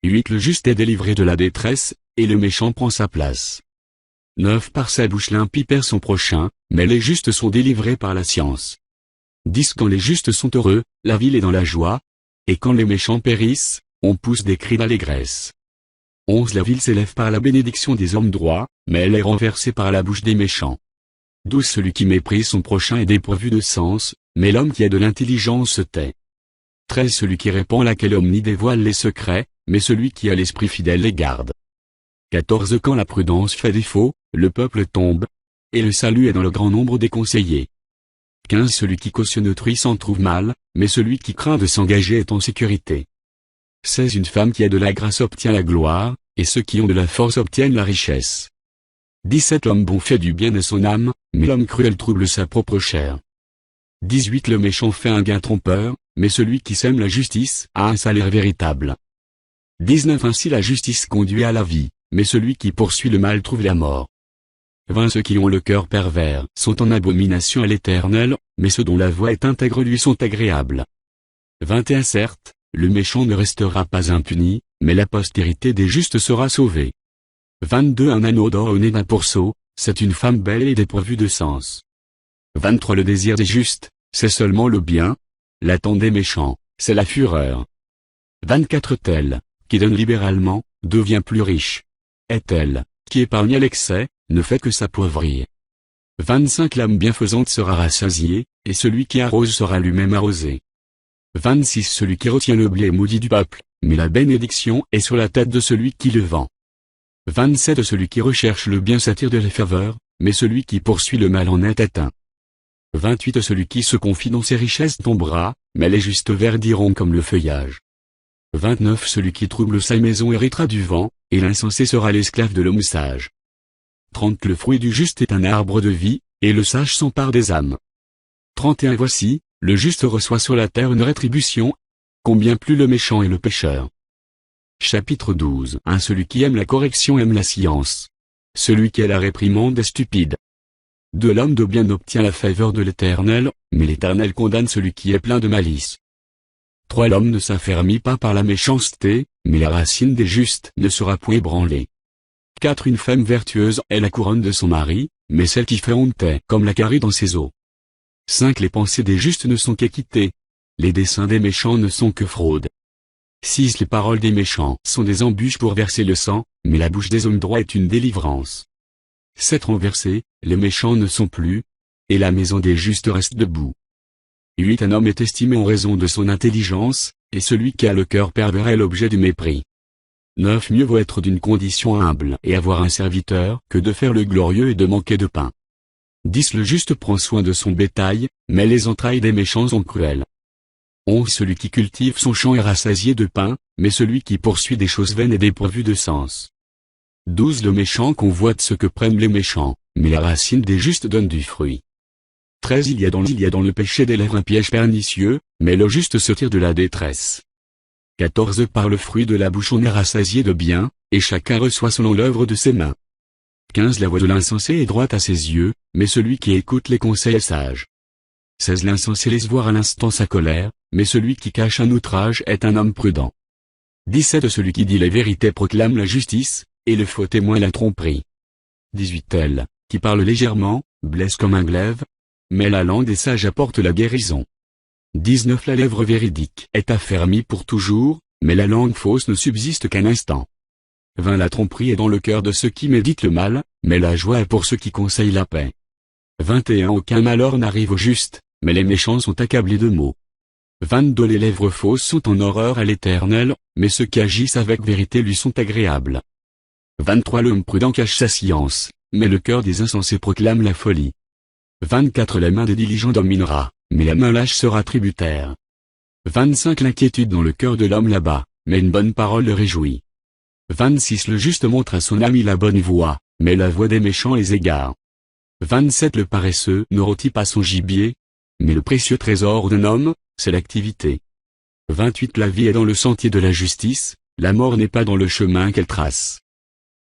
8 Le juste est délivré de la détresse, et le méchant prend sa place. 9 Par sa bouche l'impie perd son prochain, mais les justes sont délivrés par la science. 10 Quand les justes sont heureux, la ville est dans la joie, et quand les méchants périssent, on pousse des cris d'allégresse. 11 La ville s'élève par la bénédiction des hommes droits, mais elle est renversée par la bouche des méchants. 12 Celui qui méprise son prochain est dépourvu de sens, mais l'homme qui a de l'intelligence se tait. 13 Celui qui répand la calomnie dévoile les secrets, mais celui qui a l'esprit fidèle les garde. 14 Quand la prudence fait défaut, le peuple tombe, et le salut est dans le grand nombre des conseillers. 15 Celui qui cautionne autrui s'en trouve mal, mais celui qui craint de s'engager est en sécurité. 16 Une femme qui a de la grâce obtient la gloire, et ceux qui ont de la force obtiennent la richesse. 17 L'homme bon fait du bien à son âme, mais l'homme cruel trouble sa propre chair. 18 Le méchant fait un gain trompeur, mais celui qui sème la justice a un salaire véritable. 19 Ainsi la justice conduit à la vie, mais celui qui poursuit le mal trouve la mort. 20 Ceux qui ont le cœur pervers sont en abomination à l'Éternel, mais ceux dont la voix est intègre lui sont agréables. 21 Certes, le méchant ne restera pas impuni, mais la postérité des justes sera sauvée. 22 Un anneau d'or au nez d'un pourceau, c'est une femme belle et dépourvue de sens. 23 Le désir des justes, c'est seulement le bien. L'attente des méchants, c'est la fureur. 24 Tel, qui donne libéralement, devient plus riche. Et tel, qui épargne à l'excès, ne fait que s'appauvrir. 25 L'âme bienfaisante sera rassasiée, et celui qui arrose sera lui-même arrosé. 26 Celui qui retient le blé est maudit du peuple, mais la bénédiction est sur la tête de celui qui le vend. 27 Celui qui recherche le bien s'attire de la faveur, mais celui qui poursuit le mal en est atteint. 28 Celui qui se confie dans ses richesses tombera, mais les justes verdiront comme le feuillage. 29 Celui qui trouble sa maison héritera du vent, et l'insensé sera l'esclave de l'homme sage. 30 Le fruit du juste est un arbre de vie, et le sage s'empare des âmes. 31 Voici, le juste reçoit sur la terre une rétribution, combien plus le méchant et le pécheur. Chapitre 12 Celui qui aime la correction aime la science. Celui qui a la réprimande est stupide. De l'homme de bien obtient la faveur de l'Éternel, mais l'Éternel condamne celui qui est plein de malice. 3 L'homme ne s'affermit pas par la méchanceté, mais la racine des justes ne sera point ébranlée. 4 Une femme vertueuse est la couronne de son mari, mais celle qui fait honte est comme la carie dans ses os. 5 Les pensées des justes ne sont qu'équité. Les desseins des méchants ne sont que fraude. 6 Les paroles des méchants sont des embûches pour verser le sang, mais la bouche des hommes droits est une délivrance. 7 Renversés, les méchants ne sont plus, et la maison des justes reste debout. 8 Un homme est estimé en raison de son intelligence, et celui qui a le cœur pervers est l'objet du mépris. 9 Mieux vaut être d'une condition humble et avoir un serviteur que de faire le glorieux et de manquer de pain. 10 Le juste prend soin de son bétail, mais les entrailles des méchants sont cruelles. 11 Celui qui cultive son champ est rassasié de pain, mais celui qui poursuit des choses vaines est dépourvu de sens. 12 Le méchant convoite ce que prennent les méchants, mais la racine des justes donne du fruit. 13 Il y a dans le péché des lèvres un piège pernicieux, mais le juste se tire de la détresse. 14 Par le fruit de la bouche on est rassasié de bien, et chacun reçoit selon l'œuvre de ses mains. 15 La voix de l'insensé est droite à ses yeux, mais celui qui écoute les conseils est sage. 16 L'insensé laisse voir à l'instant sa colère, mais celui qui cache un outrage est un homme prudent. 17 Celui qui dit la vérité proclame la justice, et le faux témoin la tromperie. 18 Elle, qui parle légèrement, blesse comme un glaive, mais la langue des sages apporte la guérison. 19 La lèvre véridique est affermie pour toujours, mais la langue fausse ne subsiste qu'un instant. 20 La tromperie est dans le cœur de ceux qui méditent le mal, mais la joie est pour ceux qui conseillent la paix. 21 Aucun malheur n'arrive au juste, mais les méchants sont accablés de maux. 22 Les lèvres fausses sont en horreur à l'Éternel, mais ceux qui agissent avec vérité lui sont agréables. 23 L'homme prudent cache sa science, mais le cœur des insensés proclame la folie. 24 La main des diligents dominera, mais la main lâche sera tributaire. 25 L'inquiétude dans le cœur de l'homme là-bas, mais une bonne parole le réjouit. 26 Le juste montre à son ami la bonne voie, mais la voie des méchants les égare. 27 Le paresseux ne rôtit pas son gibier, mais le précieux trésor d'un homme, c'est l'activité. 28 La vie est dans le sentier de la justice, la mort n'est pas dans le chemin qu'elle trace.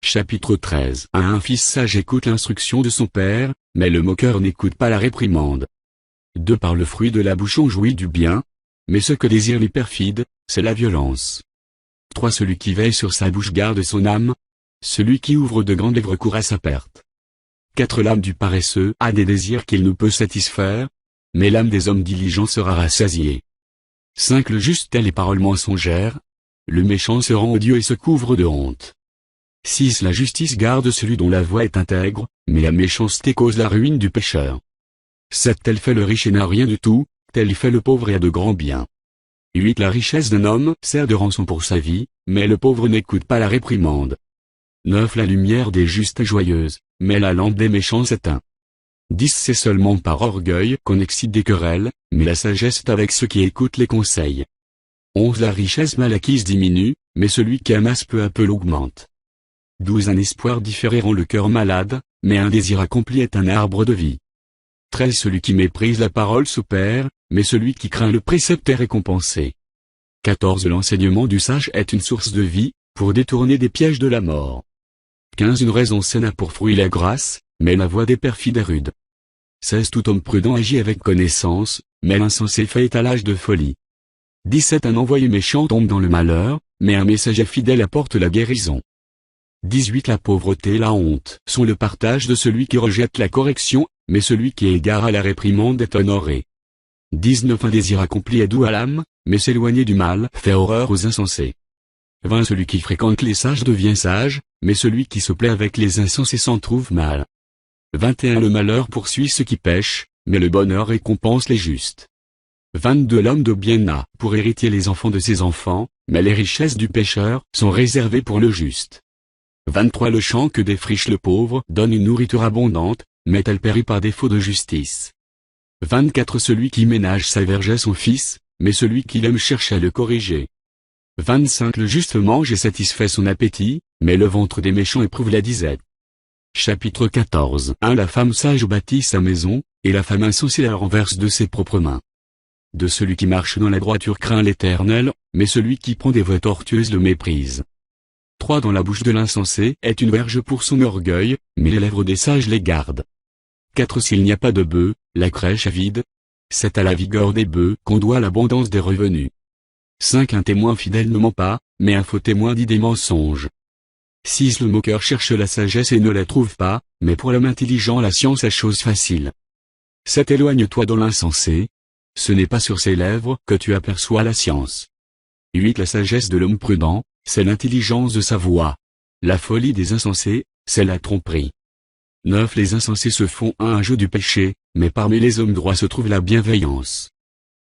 Chapitre 13 Un fils sage écoute l'instruction de son père, mais le moqueur n'écoute pas la réprimande. 2 Par le fruit de la bouche on jouit du bien, mais ce que désirent les perfides, c'est la violence. 3 Celui qui veille sur sa bouche garde son âme, celui qui ouvre de grandes lèvres court à sa perte. 4 L'âme du paresseux a des désirs qu'il ne peut satisfaire, mais l'âme des hommes diligents sera rassasiée. 5 Le juste tait les paroles mensongères, le méchant se rend odieux et se couvre de honte. 6 La justice garde celui dont la voix est intègre, mais la méchanceté cause la ruine du pécheur. 7 Tel fait le riche et n'a rien du tout, tel fait le pauvre et a de grands biens. 8 La richesse d'un homme sert de rançon pour sa vie, mais le pauvre n'écoute pas la réprimande. 9 La lumière des justes est joyeuse, mais la lampe des méchants s'éteint. 10 C'est seulement par orgueil qu'on excite des querelles, mais la sagesse est avec ceux qui écoutent les conseils. 11 La richesse mal acquise diminue, mais celui qui amasse peu à peu l'augmente. 12 Un espoir différé rend le cœur malade, mais un désir accompli est un arbre de vie. 13 Celui qui méprise la parole se perd, mais celui qui craint le précepte est récompensé. 14 L'enseignement du sage est une source de vie, pour détourner des pièges de la mort. 15 Une raison saine a pour fruit la grâce, mais la voix des perfides est rude. 16 Tout homme prudent agit avec connaissance, mais l'insensé fait étalage de folie. 17 Un envoyé méchant tombe dans le malheur, mais un messager fidèle apporte la guérison. 18 La pauvreté et la honte sont le partage de celui qui rejette la correction, mais celui qui égare à la réprimande est honoré. 19 Un désir accompli est doux à l'âme, mais s'éloigner du mal fait horreur aux insensés. 20 Celui qui fréquente les sages devient sage, mais celui qui se plaît avec les insensés s'en trouve mal. 21 Le malheur poursuit ceux qui pêchent, mais le bonheur récompense les justes. 22 L'homme de bien a pour héritier les enfants de ses enfants, mais les richesses du pécheur sont réservées pour le juste. 23 Le champ que défriche le pauvre donne une nourriture abondante, mais elle périt par défaut de justice. 24 Celui qui ménage sa verge est son fils, mais celui qui l'aime cherche à le corriger. 25 Le juste mange et satisfait son appétit, mais le ventre des méchants éprouve la disette. Chapitre 14 La femme sage bâtit sa maison, et la femme insensée la renverse de ses propres mains. De celui qui marche dans la droiture craint l'Éternel, mais celui qui prend des voies tortueuses le méprise. 3 Dans la bouche de l'insensé est une verge pour son orgueil, mais les lèvres des sages les gardent. 4 S'il n'y a pas de bœufs, la crèche est vide. C'est à la vigueur des bœufs qu'on doit l'abondance des revenus. 5 Un témoin fidèle ne ment pas, mais un faux témoin dit des mensonges. 6 Le moqueur cherche la sagesse et ne la trouve pas, mais pour l'homme intelligent la science est chose facile. 7 Éloigne-toi de l'insensé. Ce n'est pas sur ses lèvres que tu aperçois la science. 8 La sagesse de l'homme prudent, c'est l'intelligence de sa voix. La folie des insensés, c'est la tromperie. 9 Les insensés se font un jeu du péché, mais parmi les hommes droits se trouve la bienveillance.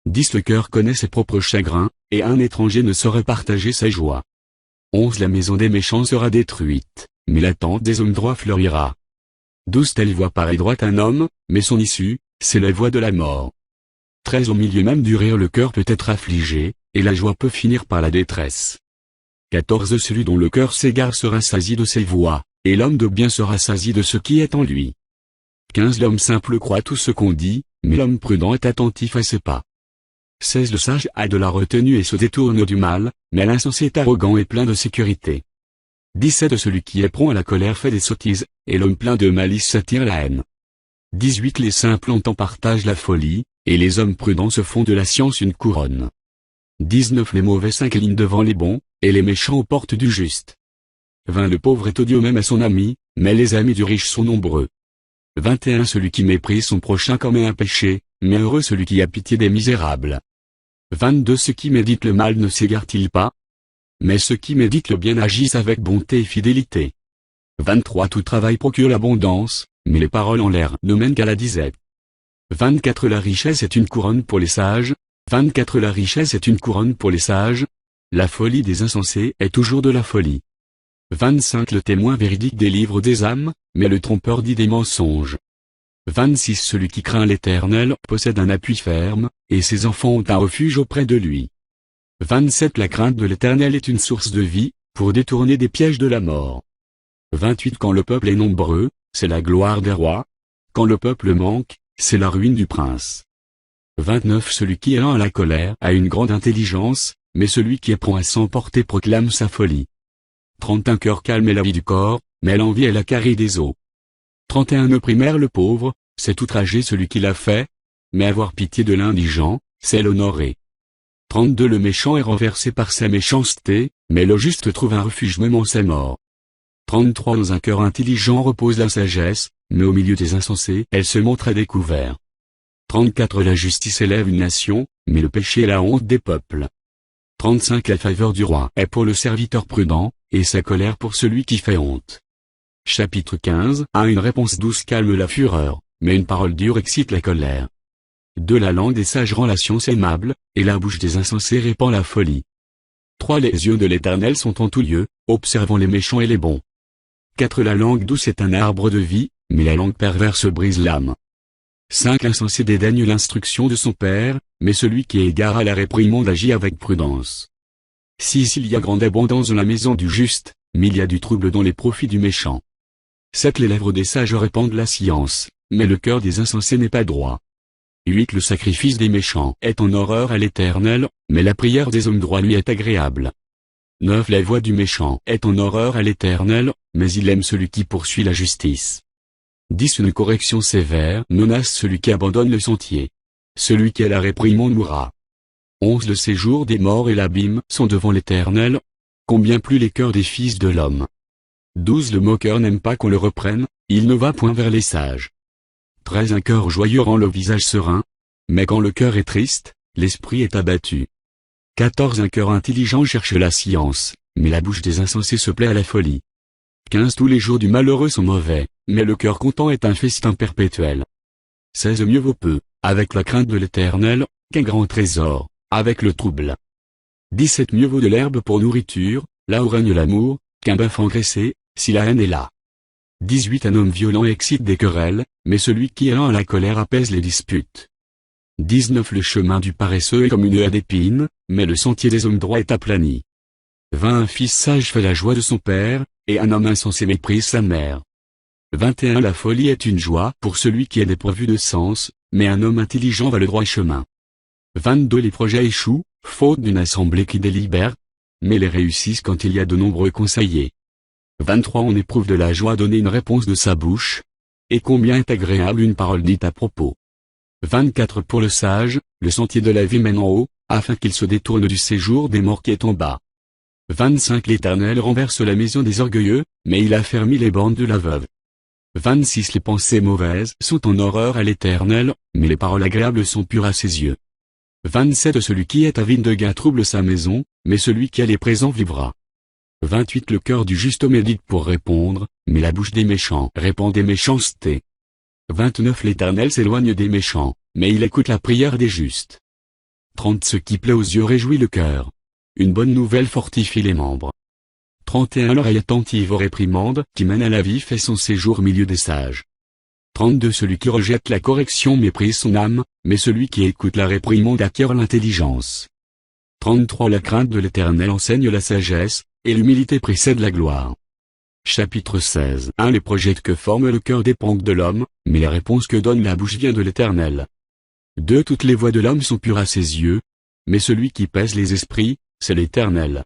10 Le cœur connaît ses propres chagrins, et un étranger ne saurait partager sa joie. 11 La maison des méchants sera détruite, mais la tente des hommes droits fleurira. 12 Telle voie paraît droite un homme, mais son issue, c'est la voie de la mort. 13 Au milieu même du rire le cœur peut être affligé, et la joie peut finir par la détresse. 14 Celui dont le cœur s'égare sera rassasie de ses voies, et l'homme de bien se rassasie de ce qui est en lui. 15 L'homme simple croit tout ce qu'on dit, mais l'homme prudent est attentif à ses pas. 16 Le sage a de la retenue et se détourne du mal, mais l'insensé est arrogant et plein de sécurité. 17 Celui qui est prompt à la colère fait des sottises, et l'homme plein de malice s'attire la haine. 18 Les simples ont en partage la folie, et les hommes prudents se font de la science une couronne. 19 Les mauvais s'inclinent devant les bons, et les méchants aux portes du juste. 20 Le pauvre est odieux même à son ami, mais les amis du riche sont nombreux. 21 Celui qui méprise son prochain commet un péché, mais heureux celui qui a pitié des misérables. 22 Ceux qui méditent le mal ne s'égarent-ils pas? Mais ceux qui méditent le bien agissent avec bonté et fidélité. 23 Tout travail procure l'abondance, mais les paroles en l'air ne mènent qu'à la disette. 24 La richesse est une couronne pour les sages. 24 La richesse est une couronne pour les sages. La folie des insensés est toujours de la folie. 25 Le témoin véridique délivre des âmes, mais le trompeur dit des mensonges. 26 Celui qui craint l'Éternel possède un appui ferme, et ses enfants ont un refuge auprès de lui. 27 La crainte de l'Éternel est une source de vie, pour détourner des pièges de la mort. 28 Quand le peuple est nombreux, c'est la gloire des rois. Quand le peuple manque, c'est la ruine du prince. 29 Celui qui est lent à la colère a une grande intelligence, mais celui qui est prompt à s'emporter proclame sa folie. 30 Un cœur calme est la vie du corps, mais l'envie est la carie des os. 31 Opprimer le pauvre, c'est outrager celui qui l'a fait, mais avoir pitié de l'indigent, c'est l'honorer. 32 Le méchant est renversé par sa méchanceté, mais le juste trouve un refuge même en sa mort. 33 Dans un cœur intelligent repose la sagesse, mais au milieu des insensés elle se montre à découvert. 34 La justice élève une nation, mais le péché est la honte des peuples. 35 La faveur du roi est pour le serviteur prudent, et sa colère pour celui qui fait honte. Chapitre 15 Une réponse douce calme la fureur, mais une parole dure excite la colère. 2 La langue des sages rend la science aimable, et la bouche des insensés répand la folie. 3 Les yeux de l'Éternel sont en tout lieu, observant les méchants et les bons. 4 La langue douce est un arbre de vie, mais la langue perverse brise l'âme. 5 L'insensé dédaigne l'instruction de son père, mais celui qui égare à la réprimande agit avec prudence. 6 Il y a grande abondance dans la maison du juste, mais il y a du trouble dans les profits du méchant. 7 Les lèvres des sages répandent la science, mais le cœur des insensés n'est pas droit. 8 Le sacrifice des méchants est en horreur à l'Éternel, mais la prière des hommes droits lui est agréable. 9 La voix du méchant est en horreur à l'Éternel, mais il aime celui qui poursuit la justice. 10 Une correction sévère menace celui qui abandonne le sentier. Celui qui a la réprimande mourra. 11 Le séjour des morts et l'abîme sont devant l'Éternel. Combien plus les cœurs des fils de l'homme. 12 Le moqueur n'aime pas qu'on le reprenne, il ne va point vers les sages. 13 Un cœur joyeux rend le visage serein, mais quand le cœur est triste, l'esprit est abattu. 14 Un cœur intelligent cherche la science, mais la bouche des insensés se plaît à la folie. 15 Tous les jours du malheureux sont mauvais, mais le cœur content est un festin perpétuel. 16 Mieux vaut peu, avec la crainte de l'Éternel, qu'un grand trésor, avec le trouble. 17 Mieux vaut de l'herbe pour nourriture, là où règne l'amour, qu'un bœuf engraissé, si la haine est là. 18 Un homme violent excite des querelles, mais celui qui est lent à la colère apaise les disputes. 19 Le chemin du paresseux est comme une haie d'épines, mais le sentier des hommes droits est aplani. 20 Un fils sage fait la joie de son père, et un homme insensé méprise sa mère. 21 La folie est une joie pour celui qui est dépourvu de sens, mais un homme intelligent va le droit chemin. 22 Les projets échouent, faute d'une assemblée qui délibère, mais les réussissent quand il y a de nombreux conseillers. 23 On éprouve de la joie à donner une réponse de sa bouche, et combien est agréable une parole dite à propos. 24 Pour le sage, le sentier de la vie mène en haut, afin qu'il se détourne du séjour des morts qui est en bas. 25 L'Éternel renverse la maison des orgueilleux, mais il affermit les bandes de la veuve. 26 Les pensées mauvaises sont en horreur à l'Éternel, mais les paroles agréables sont pures à ses yeux. 27 Celui qui est avide de gain trouble sa maison, mais celui qui a les présents vivra. 28 Le cœur du juste médite pour répondre, mais la bouche des méchants répand des méchancetés. 29 L'Éternel s'éloigne des méchants, mais il écoute la prière des justes. 30 Ce qui plaît aux yeux réjouit le cœur. Une bonne nouvelle fortifie les membres. 31 L'oreille attentive aux réprimandes qui mènent à la vie fait son séjour au milieu des sages. 32 Celui qui rejette la correction méprise son âme, mais celui qui écoute la réprimande acquiert l'intelligence. 33 La crainte de l'Éternel enseigne la sagesse, et l'humilité précède la gloire. Chapitre 16 Les projets que forme le cœur dépendent de l'homme, mais les réponses que donne la bouche vient de l'Éternel. 2 Toutes les voies de l'homme sont pures à ses yeux, mais celui qui pèse les esprits, c'est l'Éternel.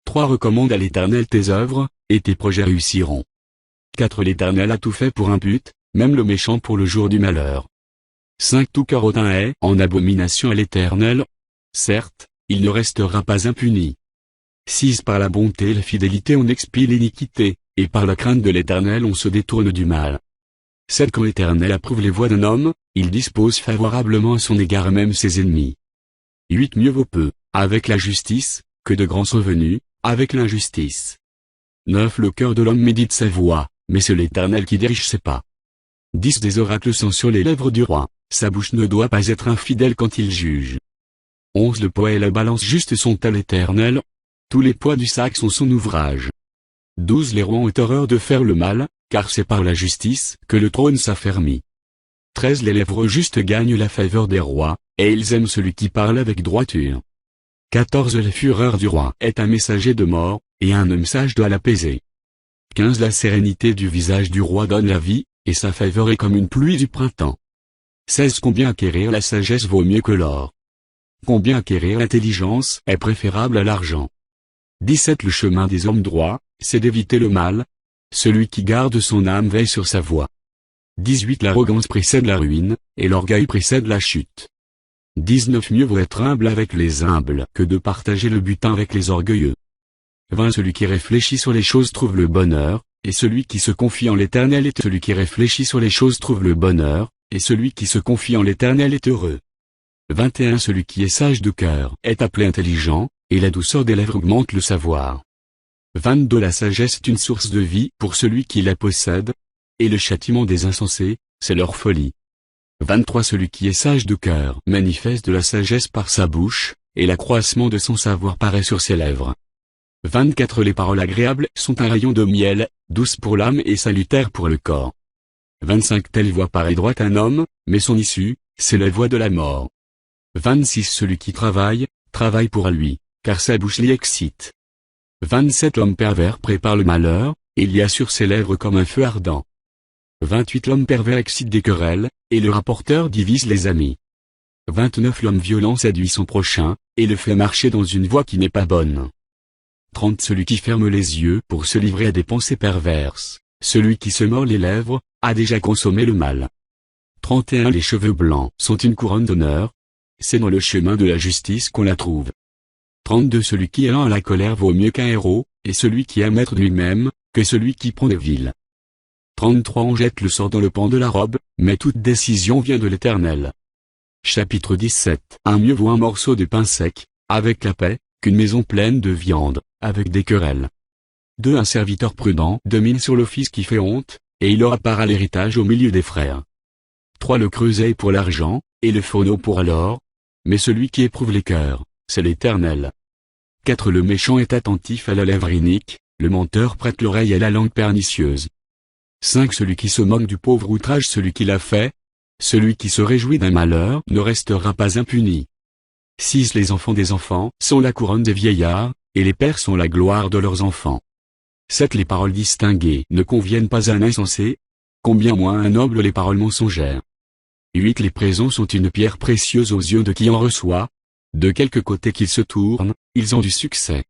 3 Recommande à l'Éternel tes œuvres, et tes projets réussiront. 4 L'Éternel a tout fait pour un but, même le méchant pour le jour du malheur. 5 Tout cœur hautain est en abomination à l'Éternel. Certes, il ne restera pas impuni. 6 Par la bonté et la fidélité on expie l'iniquité, et par la crainte de l'Éternel on se détourne du mal. 7 Quand l'Éternel approuve les voies d'un homme, il dispose favorablement à son égard même ses ennemis. 8 Mieux vaut peu, avec la justice, que de grands revenus, avec l'injustice. 9 Le cœur de l'homme médite sa voie, mais c'est l'Éternel qui dirige ses pas. 10 Des oracles sont sur les lèvres du roi, sa bouche ne doit pas être infidèle quand il juge. 11 Le poids et la balance juste sont à l'Éternel, tous les poids du sac sont son ouvrage. 12 Les rois ont horreur de faire le mal, car c'est par la justice que le trône s'affermit. 13 Les lèvres justes gagnent la faveur des rois, et ils aiment celui qui parle avec droiture. 14 La fureur du roi est un messager de mort, et un homme sage doit l'apaiser. 15 La sérénité du visage du roi donne la vie, et sa faveur est comme une pluie du printemps. 16 Combien acquérir la sagesse vaut mieux que l'or. Combien acquérir l'intelligence est préférable à l'argent. 17 Le chemin des hommes droits, c'est d'éviter le mal. Celui qui garde son âme veille sur sa voie. 18 L'arrogance précède la ruine, et l'orgueil précède la chute. 19 Mieux vaut être humble avec les humbles que de partager le butin avec les orgueilleux. 20 Celui qui réfléchit sur les choses trouve le bonheur, et celui qui se confie en l'Éternel est celui qui réfléchit sur les choses trouve le bonheur, et celui qui se confie en l'Éternel est heureux. 21 Celui qui est sage de cœur est appelé intelligent, et la douceur des lèvres augmente le savoir. 22 La sagesse est une source de vie pour celui qui la possède, et le châtiment des insensés, c'est leur folie. 23 Celui qui est sage de cœur manifeste de la sagesse par sa bouche, et l'accroissement de son savoir paraît sur ses lèvres. 24 Les paroles agréables sont un rayon de miel, douces pour l'âme et salutaires pour le corps. 25 Telle voie paraît droite un homme, mais son issue, c'est la voie de la mort. 26 Celui qui travaille, travaille pour lui, car sa bouche l'y excite. 27 L'homme pervers prépare le malheur, et il y a sur ses lèvres comme un feu ardent. 28 L'homme pervers excite des querelles, et le rapporteur divise les amis. 29 L'homme violent séduit son prochain, et le fait marcher dans une voie qui n'est pas bonne. 30 Celui qui ferme les yeux pour se livrer à des pensées perverses, celui qui se mord les lèvres, a déjà consommé le mal. 31 Les cheveux blancs sont une couronne d'honneur, c'est dans le chemin de la justice qu'on la trouve. 32 Celui qui est lent à la colère vaut mieux qu'un héros, et celui qui aime être lui-même, que celui qui prend des villes. 33 On jette le sort dans le pan de la robe, mais toute décision vient de l'Éternel. Chapitre 17 Un mieux vaut un morceau de pain sec, avec la paix, qu'une maison pleine de viande, avec des querelles. 2 Un serviteur prudent domine sur le fils qui fait honte, et il aura part à l'héritage au milieu des frères. 3 Le creuset pour l'argent, et le fourneau pour l'or, mais celui qui éprouve les cœurs, c'est l'Éternel. 4 Le méchant est attentif à la lèvre inique, le menteur prête l'oreille à la langue pernicieuse. 5 Celui qui se moque du pauvre outrage celui qui l'a fait, celui qui se réjouit d'un malheur ne restera pas impuni. 6 Les enfants des enfants sont la couronne des vieillards, et les pères sont la gloire de leurs enfants. 7 Les paroles distinguées ne conviennent pas à un insensé, combien moins à un noble les paroles mensongères. 8 Les présents sont une pierre précieuse aux yeux de qui en reçoit, de quelque côté qu'ils se tournent, ils ont du succès.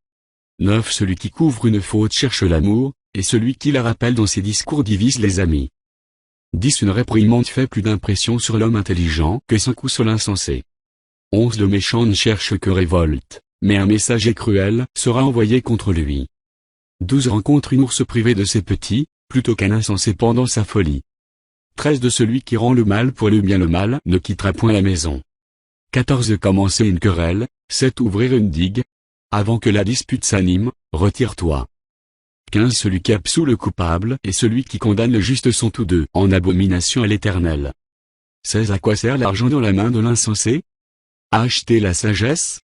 9 Celui qui couvre une faute cherche l'amour, et celui qui la rappelle dans ses discours divise les amis. 10 Une réprimande fait plus d'impression sur l'homme intelligent que 100 coups sur l'insensé. 11 Le méchant ne cherche que révolte, mais un messager cruel sera envoyé contre lui. 12 Rencontre une ours privée de ses petits, plutôt qu'un insensé pendant sa folie. 13 De celui qui rend le mal pour le bien le mal ne quittera point la maison. 14 Commencer une querelle, c'est ouvrir une digue. Avant que la dispute s'anime, retire-toi. 15 Celui qui absout le coupable et celui qui condamne le juste sont tous deux en abomination à l'Éternel. 16 À quoi sert l'argent dans la main de l'insensé? À acheter la sagesse?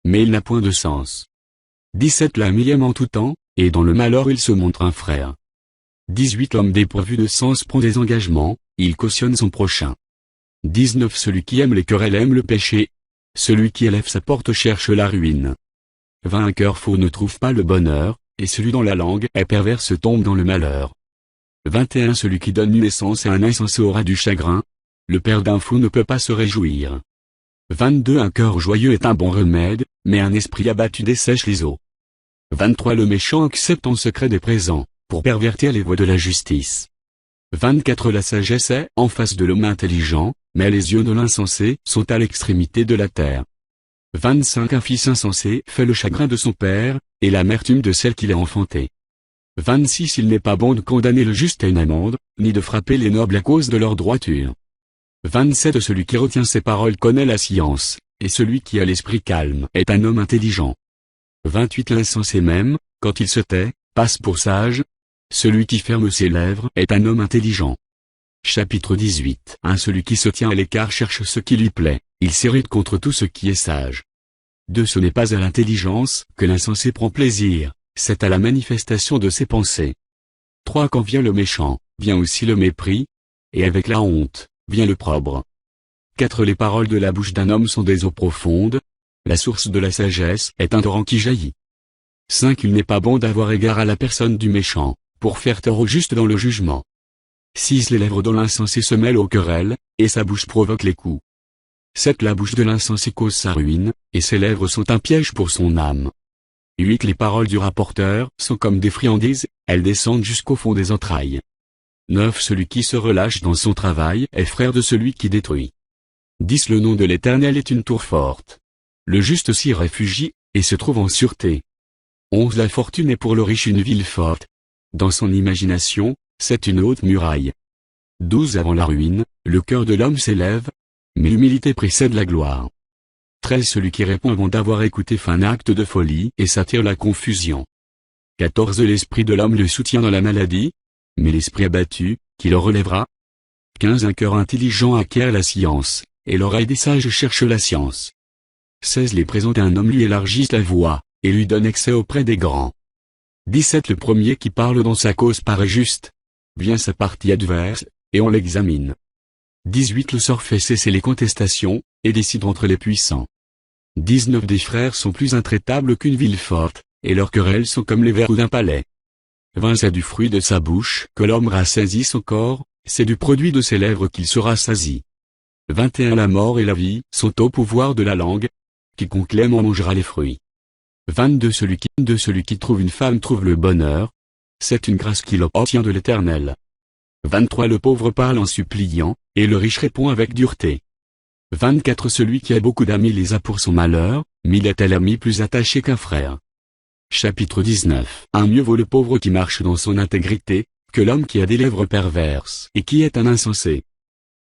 Mais il n'a point de sens. 17 L'ami aime en tout temps, et dans le malheur il se montre un frère. 18 L'homme dépourvu de sens prend des engagements, il cautionne son prochain. 19 Celui qui aime les querelles aime le péché. Celui qui élève sa porte cherche la ruine. 20 Un cœur faux ne trouve pas le bonheur, et celui dont la langue est perverse tombe dans le malheur. 21 Celui qui donne naissance à un insensé aura du chagrin. Le père d'un fou ne peut pas se réjouir. 22 Un cœur joyeux est un bon remède, mais un esprit abattu dessèche les eaux. 23 Le méchant accepte en secret des présents, pour pervertir les voies de la justice. 24 La sagesse est en face de l'homme intelligent, mais les yeux de l'insensé sont à l'extrémité de la terre. 25 Un fils insensé fait le chagrin de son père, et l'amertume de celle qui l'a enfanté. 26 Il n'est pas bon de condamner le juste à une amende, ni de frapper les nobles à cause de leur droiture. 27 Celui qui retient ses paroles connaît la science, et celui qui a l'esprit calme est un homme intelligent. 28 L'insensé même, quand il se tait, passe pour sage. Celui qui ferme ses lèvres est un homme intelligent. Chapitre 18 Celui qui se tient à l'écart cherche ce qui lui plaît, il s'irrite contre tout ce qui est sage. 2 Ce n'est pas à l'intelligence que l'insensé prend plaisir, c'est à la manifestation de ses pensées. 3 Quand vient le méchant, vient aussi le mépris, et avec la honte, vient l'opprobre. 4 Les paroles de la bouche d'un homme sont des eaux profondes, la source de la sagesse est un torrent qui jaillit. 5 Il n'est pas bon d'avoir égard à la personne du méchant, pour faire tort au juste dans le jugement. 6 Les lèvres de l'insensé se mêlent aux querelles, et sa bouche provoque les coups. 7 La bouche de l'insensé cause sa ruine, et ses lèvres sont un piège pour son âme. 8 Les paroles du rapporteur sont comme des friandises, elles descendent jusqu'au fond des entrailles. 9 Celui qui se relâche dans son travail est frère de celui qui détruit. 10 Le nom de l'Éternel est une tour forte. Le juste s'y réfugie, et se trouve en sûreté. 11 La fortune est pour le riche une ville forte. Dans son imagination, c'est une haute muraille. 12 Avant la ruine, le cœur de l'homme s'élève, mais l'humilité précède la gloire. 13 Celui qui répond avant d'avoir écouté fait un acte de folie et s'attire la confusion. 14 L'esprit de l'homme le soutient dans la maladie, mais l'esprit abattu, qui le relèvera. 15 Un cœur intelligent acquiert la science, et l'oreille des sages cherche la science. 16 Les présents d'un homme lui élargissent la voie, et lui donnent accès auprès des grands. 17 Le premier qui parle dans sa cause paraît juste. Vient sa partie adverse, et on l'examine. 18 Le sort fait cesser les contestations, et décide entre les puissants. 19 Des frères sont plus intraitables qu'une ville forte, et leurs querelles sont comme les verrous d'un palais. 20 C'est du fruit de sa bouche que l'homme rassasie son corps, c'est du produit de ses lèvres qu'il se rassasie. 21 La mort et la vie sont au pouvoir de la langue, quiconque l'aime en mangera les fruits. 22 Celui qui trouve une femme trouve le bonheur, c'est une grâce qu'il obtient de l'Éternel. 23 Le pauvre parle en suppliant, et le riche répond avec dureté. 24 Celui qui a beaucoup d'amis les a pour son malheur, mais il a tel ami plus attaché qu'un frère. Chapitre 19 Mieux vaut le pauvre qui marche dans son intégrité, que l'homme qui a des lèvres perverses et qui est un insensé.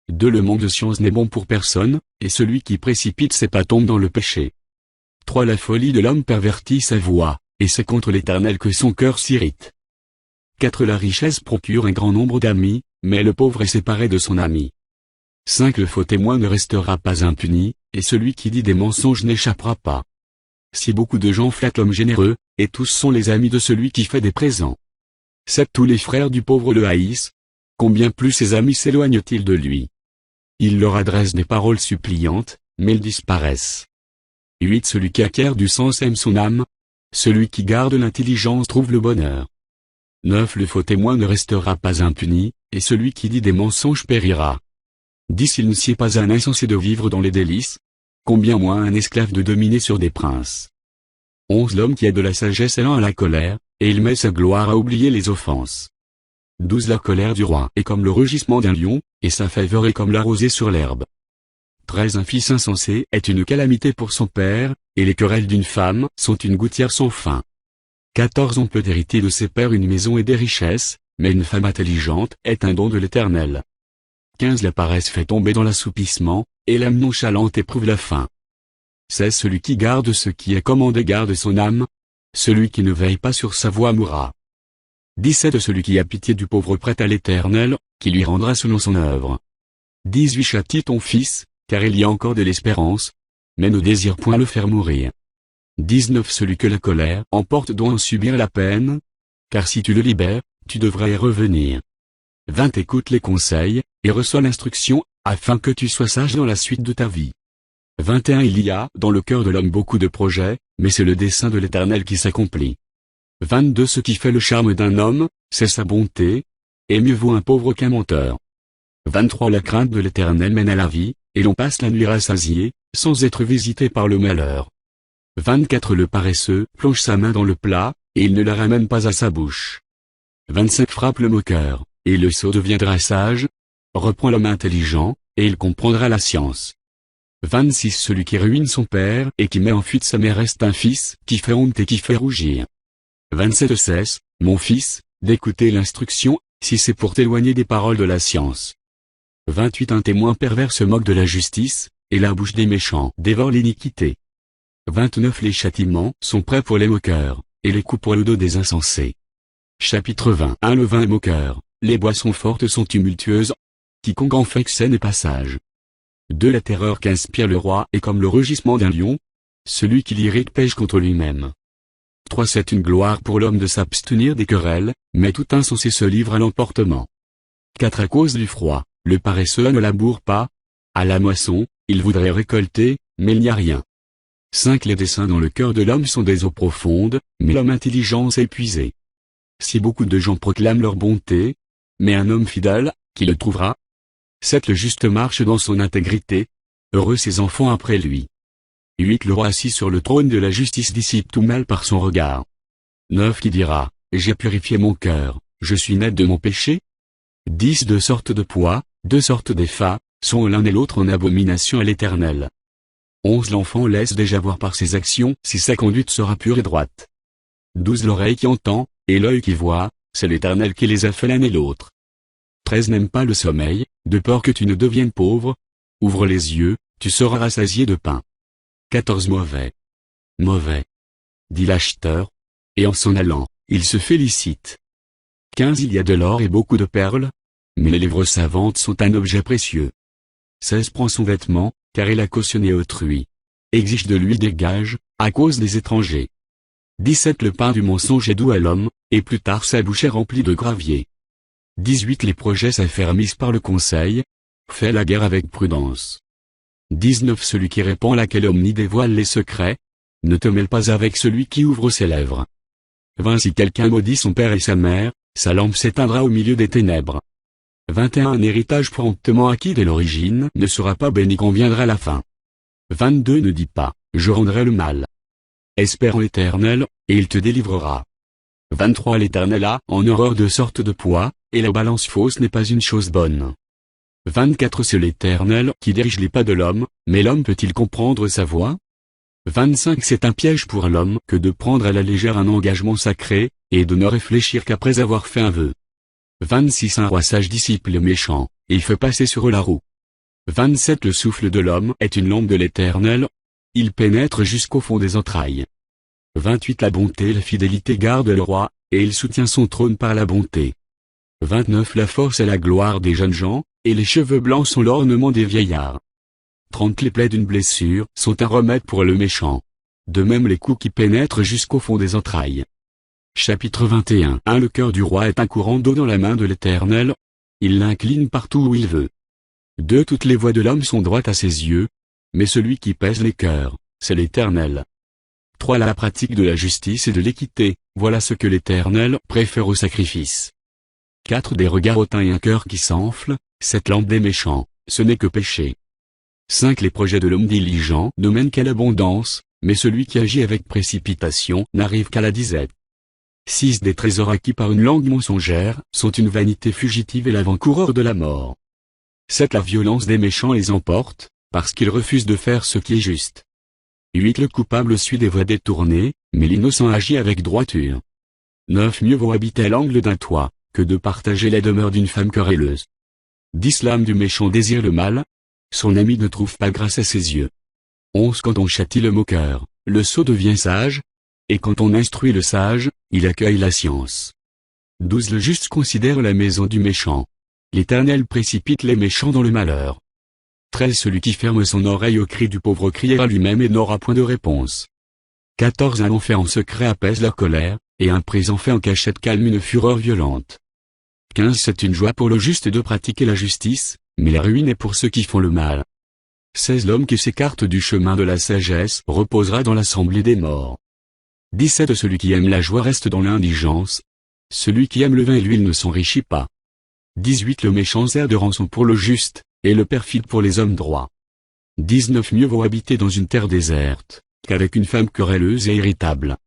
2 Le manque de science n'est bon pour personne, et celui qui précipite ses pas tombe dans le péché. 3 La folie de l'homme pervertit sa voix, et c'est contre l'Éternel que son cœur s'irrite. 4 La richesse procure un grand nombre d'amis, mais le pauvre est séparé de son ami. 5 Le faux témoin ne restera pas impuni, et celui qui dit des mensonges n'échappera pas. Si beaucoup de gens flattent l'homme généreux, et tous sont les amis de celui qui fait des présents. 7 Tous les frères du pauvre le haïssent, combien plus ses amis s'éloignent-ils de lui. Il leur adresse des paroles suppliantes, mais ils disparaissent. 8 Celui qui acquiert du sens aime son âme, celui qui garde l'intelligence trouve le bonheur. 9 Le faux témoin ne restera pas impuni, et celui qui dit des mensonges périra. 10 Il ne sied pas à un insensé de vivre dans les délices, combien moins un esclave de dominer sur des princes. 11 L'homme qui a de la sagesse est lent à la colère, et il met sa gloire à oublier les offenses. 12 La colère du roi est comme le rugissement d'un lion, et sa faveur est comme la rosée sur l'herbe. 13 Un fils insensé est une calamité pour son père, et les querelles d'une femme sont une gouttière sans fin. 14 On peut hériter de ses pères une maison et des richesses, mais une femme intelligente est un don de l'Éternel. 15 La paresse fait tomber dans l'assoupissement, et l'âme nonchalante éprouve la faim. 16 Celui qui garde ce qui est commandé garde son âme, celui qui ne veille pas sur sa voie mourra. 17 Celui qui a pitié du pauvre prête à l'Éternel, qui lui rendra selon son œuvre. 18 Châtie ton fils, car il y a encore de l'espérance, mais ne désire point le faire mourir. 19 Celui que la colère emporte doit en subir la peine, car si tu le libères, tu devrais y revenir. 20 Écoute les conseils, et reçois l'instruction, afin que tu sois sage dans la suite de ta vie. 21 Il y a dans le cœur de l'homme beaucoup de projets, mais c'est le dessein de l'Éternel qui s'accomplit. 22 Ce qui fait le charme d'un homme, c'est sa bonté, et mieux vaut un pauvre qu'un menteur. 23 La crainte de l'Éternel mène à la vie, et l'on passe la nuit rassasié, sans être visité par le malheur. 24 Le paresseux plonge sa main dans le plat, et il ne la ramène pas à sa bouche. 25 Frappe le moqueur, et le sot deviendra sage. Reprends l'homme intelligent, et il comprendra la science. 26 Celui qui ruine son père et qui met en fuite sa mère est un fils qui fait honte et qui fait rougir. 27 Cesse, mon fils, d'écouter l'instruction, si c'est pour t'éloigner des paroles de la science. 28 Un témoin pervers se moque de la justice, et la bouche des méchants dévore l'iniquité. 29 Les châtiments sont prêts pour les moqueurs, et les coups pour le dos des insensés. Chapitre 20 Le vin est moqueur, les boissons fortes sont tumultueuses. Quiconque en fait excès n'est pas sage. 2 La terreur qu'inspire le roi est comme le rugissement d'un lion. Celui qui l'irrite pèche contre lui-même. 3 C'est une gloire pour l'homme de s'abstenir des querelles, mais tout insensé se livre à l'emportement. 4 À cause du froid, le paresseux ne laboure pas. À la moisson, il voudrait récolter, mais il n'y a rien. 5 Les desseins dans le cœur de l'homme sont des eaux profondes, mais l'homme intelligent est épuisé. Si beaucoup de gens proclament leur bonté, mais un homme fidèle, qui le trouvera? 7 Le juste marche dans son intégrité. Heureux ses enfants après lui. 8 Le roi assis sur le trône de la justice dissipe tout mal par son regard. 9 Qui dira, j'ai purifié mon cœur, je suis net de mon péché? 10 Deux sortes de poids, deux sortes d'effats, sont l'un et l'autre en abomination à l'Éternel. 11 L'enfant laisse déjà voir par ses actions si sa conduite sera pure et droite. 12 L'oreille qui entend, et l'œil qui voit, c'est l'Éternel qui les a fait l'un et l'autre. 13 N'aime pas le sommeil, de peur que tu ne deviennes pauvre. Ouvre les yeux, tu seras rassasié de pain. 14 Mauvais. Mauvais, dit l'acheteur, et en s'en allant, il se félicite. 15 Il y a de l'or et beaucoup de perles, mais les lèvres savantes sont un objet précieux. 16 Prend son vêtement, car il a cautionné autrui. Exige de lui des gages, à cause des étrangers. 17 Le pain du mensonge est doux à l'homme, et plus tard sa bouche est remplie de gravier. 18 Les projets s'affermissent par le conseil. Fais la guerre avec prudence. 19 Celui qui répand la calomnie dévoile les secrets. Ne te mêle pas avec celui qui ouvre ses lèvres. 20 Si quelqu'un maudit son père et sa mère, sa lampe s'éteindra au milieu des ténèbres. 21 Un héritage promptement acquis dès l'origine ne sera pas béni quand viendra la fin. 22 Ne dis pas, je rendrai le mal. Espère en l'Éternel, et il te délivrera. 23 L'Éternel a en horreur de sortes de poids, et la balance fausse n'est pas une chose bonne. 24 C'est l'Éternel qui dirige les pas de l'homme, mais l'homme peut-il comprendre sa voie? 25 C'est un piège pour l'homme que de prendre à la légère un engagement sacré, et de ne réfléchir qu'après avoir fait un vœu. 26 Un roi sage dissipe les méchants, et fait passer sur eux la roue. 27 Le souffle de l'homme est une lampe de l'Éternel. Il pénètre jusqu'au fond des entrailles. 28 La bonté et la fidélité gardent le roi, et il soutient son trône par la bonté. 29 La force est la gloire des jeunes gens, et les cheveux blancs sont l'ornement des vieillards. 30 Les plaies d'une blessure sont un remède pour le méchant. De même les coups qui pénètrent jusqu'au fond des entrailles. Chapitre 21 Le cœur du roi est un courant d'eau dans la main de l'Éternel. Il l'incline partout où il veut. 2 Toutes les voies de l'homme sont droites à ses yeux, mais celui qui pèse les cœurs, c'est l'Éternel. 3 La pratique de la justice et de l'équité, voilà ce que l'Éternel préfère au sacrifice. 4 Des regards hautains et un cœur qui s'enfle, cette lampe des méchants, ce n'est que péché. 5 Les projets de l'homme diligent ne mènent qu'à l'abondance, mais celui qui agit avec précipitation n'arrive qu'à la disette. 6 Des trésors acquis par une langue mensongère sont une vanité fugitive et l'avant-coureur de la mort. 7 La violence des méchants les emporte, parce qu'ils refusent de faire ce qui est juste. 8 Le coupable suit des voies détournées, mais l'innocent agit avec droiture. 9 Mieux vaut habiter à l'angle d'un toit, que de partager la demeure d'une femme querelleuse. 10 L'âme du méchant désire le mal, son ami ne trouve pas grâce à ses yeux. 11 Quand on châtie le moqueur, le sot devient sage, et quand on instruit le sage, il accueille la science. 12 Le juste considère la maison du méchant. L'Éternel précipite les méchants dans le malheur. 13 Celui qui ferme son oreille au cri du pauvre criera lui-même et n'aura point de réponse. 14 Un nom fait en secret apaise la colère, et un présent fait en cachette calme une fureur violente. 15 C'est une joie pour le juste de pratiquer la justice, mais la ruine est pour ceux qui font le mal. 16 L'homme qui s'écarte du chemin de la sagesse reposera dans l'assemblée des morts. 17 Celui qui aime la joie reste dans l'indigence. Celui qui aime le vin et l'huile ne s'enrichit pas. 18 Le méchant sert de rançon pour le juste, et le perfide pour les hommes droits. 19 Mieux vaut habiter dans une terre déserte, qu'avec une femme querelleuse et irritable.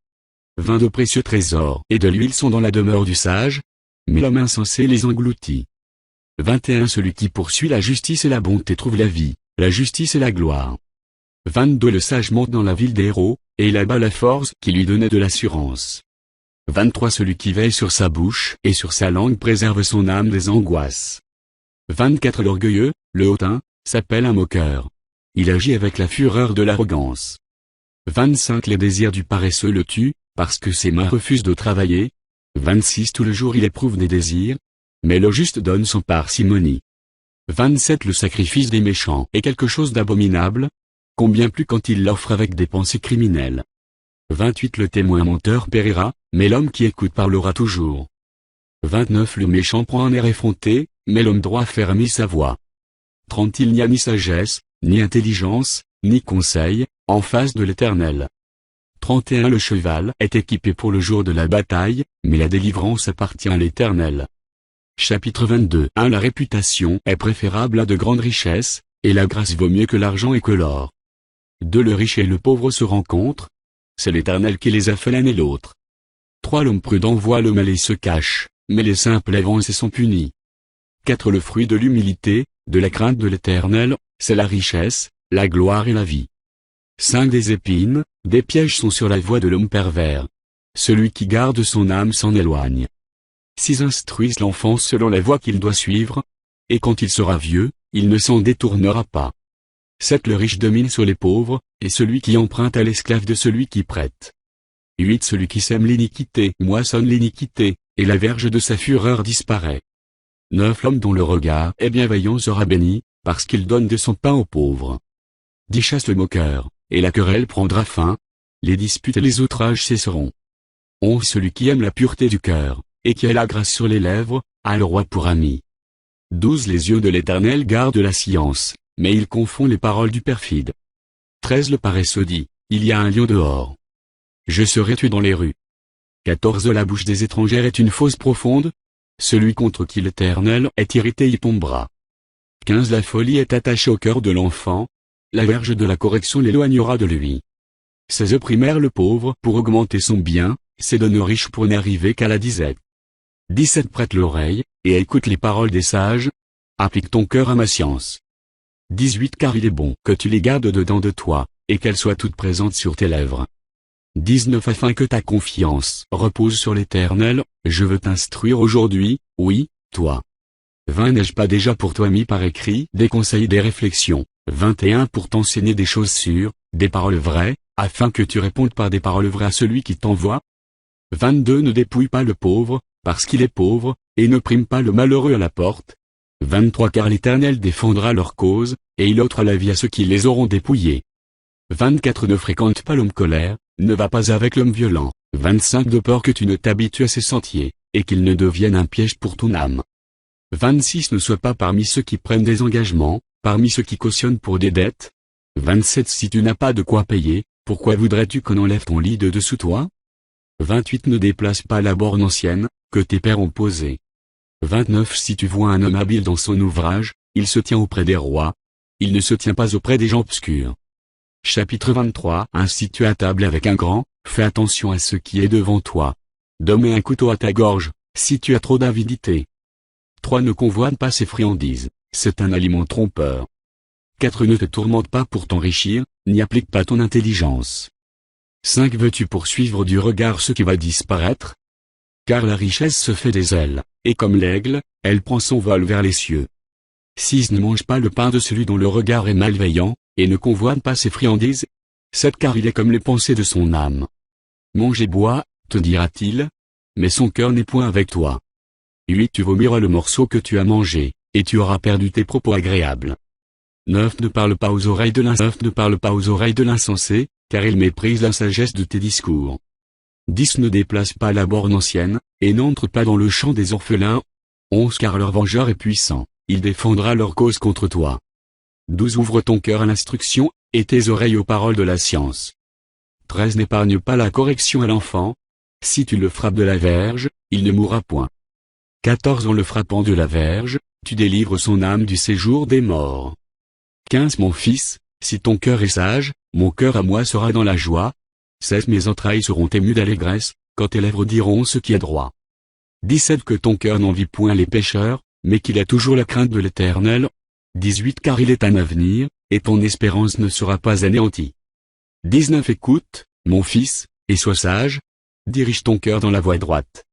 20 De précieux trésors et de l'huile sont dans la demeure du sage, mais l'homme insensé les engloutit. 21 Celui qui poursuit la justice et la bonté trouve la vie, la justice et la gloire. 22 Le sage monte dans la ville des héros, et il abat la force qui lui donnait de l'assurance. 23 Celui qui veille sur sa bouche et sur sa langue préserve son âme des angoisses. 24 L'orgueilleux, le hautain, s'appelle un moqueur. Il agit avec la fureur de l'arrogance. 25 Les désirs du paresseux le tuent, parce que ses mains refusent de travailler. 26 Tout le jour il éprouve des désirs, mais le juste donne sans parcimonie. 27 Le sacrifice des méchants est quelque chose d'abominable, combien plus quand il l'offre avec des pensées criminelles. 28 Le témoin menteur périra, mais l'homme qui écoute parlera toujours. 29 Le méchant prend un air effronté, mais l'homme droit fermit sa voix. 30 Il n'y a ni sagesse, ni intelligence, ni conseil, en face de l'Éternel. 31 Le cheval est équipé pour le jour de la bataille, mais la délivrance appartient à l'Éternel. Chapitre 22 1 La réputation est préférable à de grandes richesses, et la grâce vaut mieux que l'argent et que l'or. 2 Le riche et le pauvre se rencontrent, c'est l'Éternel qui les a fait l'un et l'autre. 3 L'homme prudent voit le mal et se cache, mais les simples avancent et sont punis. 4 Le fruit de l'humilité, de la crainte de l'Éternel, c'est la richesse, la gloire et la vie. 5 Des épines, des pièges sont sur la voie de l'homme pervers. Celui qui garde son âme s'en éloigne. 6 Instruisent l'enfant selon la voie qu'il doit suivre, et quand il sera vieux, il ne s'en détournera pas. 7 Le riche domine sur les pauvres, et celui qui emprunte à l'esclave de celui qui prête. 8 Celui qui sème l'iniquité moissonne l'iniquité, et la verge de sa fureur disparaît. 9 L'homme dont le regard est bienveillant sera béni, parce qu'il donne de son pain aux pauvres. 10 Chasse le moqueur, et la querelle prendra fin, les disputes et les outrages cesseront. 11 Celui qui aime la pureté du cœur, et qui a la grâce sur les lèvres, a le roi pour ami. 12 Les yeux de l'Éternel gardent la science, mais il confond les paroles du perfide. 13 Le paresseux dit, il y a un lion dehors. Je serai tué dans les rues. 14 La bouche des étrangères est une fosse profonde. Celui contre qui l'Éternel est irrité y tombera. 15 La folie est attachée au cœur de l'enfant. La verge de la correction l'éloignera de lui. 16 Opprimèrent le pauvre pour augmenter son bien, c'est donner aux riches pour n'arriver qu'à la disette. 17 Prête l'oreille, et écoute les paroles des sages. Applique ton cœur à ma science. 18 Car il est bon que tu les gardes dedans de toi, et qu'elles soient toutes présentes sur tes lèvres. 19 Afin que ta confiance repose sur l'Éternel, je veux t'instruire aujourd'hui, oui, toi. 20 N'ai-je pas déjà pour toi mis par écrit des conseils et des réflexions, 21 Pour t'enseigner des choses sûres, des paroles vraies, afin que tu répondes par des paroles vraies à celui qui t'envoie. 22 Ne dépouille pas le pauvre, parce qu'il est pauvre, et ne prime pas le malheureux à la porte. 23 Car l'Éternel défendra leur cause, et il ôtera la vie à ceux qui les auront dépouillés. 24 Ne fréquente pas l'homme colère, ne va pas avec l'homme violent. 25 De peur que tu ne t'habitues à ses sentiers, et qu'il ne devienne un piège pour ton âme. 26 Ne sois pas parmi ceux qui prennent des engagements, parmi ceux qui cautionnent pour des dettes. 27 Si tu n'as pas de quoi payer, pourquoi voudrais-tu qu'on enlève ton lit de dessous toi? 28 Ne déplace pas la borne ancienne, que tes pères ont posée. 29 Si tu vois un homme habile dans son ouvrage, il se tient auprès des rois. Il ne se tient pas auprès des gens obscurs. Chapitre 23 Ainsi tu es à table avec un grand, fais attention à ce qui est devant toi. Donne un couteau à ta gorge, si tu as trop d'avidité. 3 Ne convoite pas ses friandises, c'est un aliment trompeur. 4 Ne te tourmente pas pour t'enrichir, n'y applique pas ton intelligence. 5 Veux-tu poursuivre du regard ce qui va disparaître? Car la richesse se fait des ailes, et comme l'aigle, elle prend son vol vers les cieux. 6 Ne mange pas le pain de celui dont le regard est malveillant, et ne convoite pas ses friandises. 7 Car il est comme les pensées de son âme. Mange et bois, te dira-t-il, mais son cœur n'est point avec toi. 8 Tu vomiras le morceau que tu as mangé, et tu auras perdu tes propos agréables. 9 Ne parle pas aux oreilles de l'insensé, car il méprise la sagesse de tes discours. 10 Ne déplace pas la borne ancienne, et n'entre pas dans le champ des orphelins. 11 Car leur vengeur est puissant, il défendra leur cause contre toi. 12 Ouvre ton cœur à l'instruction, et tes oreilles aux paroles de la science. 13 N'épargne pas la correction à l'enfant. Si tu le frappes de la verge, il ne mourra point. 14 En le frappant de la verge, tu délivres son âme du séjour des morts. 15 Mon fils, si ton cœur est sage, mon cœur à moi sera dans la joie. 16 Mes entrailles seront émues d'allégresse, quand tes lèvres diront ce qui est droit. 17 Que ton cœur n'envie point les pécheurs, mais qu'il a toujours la crainte de l'Éternel. 18 Car il est un avenir, et ton espérance ne sera pas anéantie. 19 Écoute, mon fils, et sois sage. Dirige ton cœur dans la voie droite.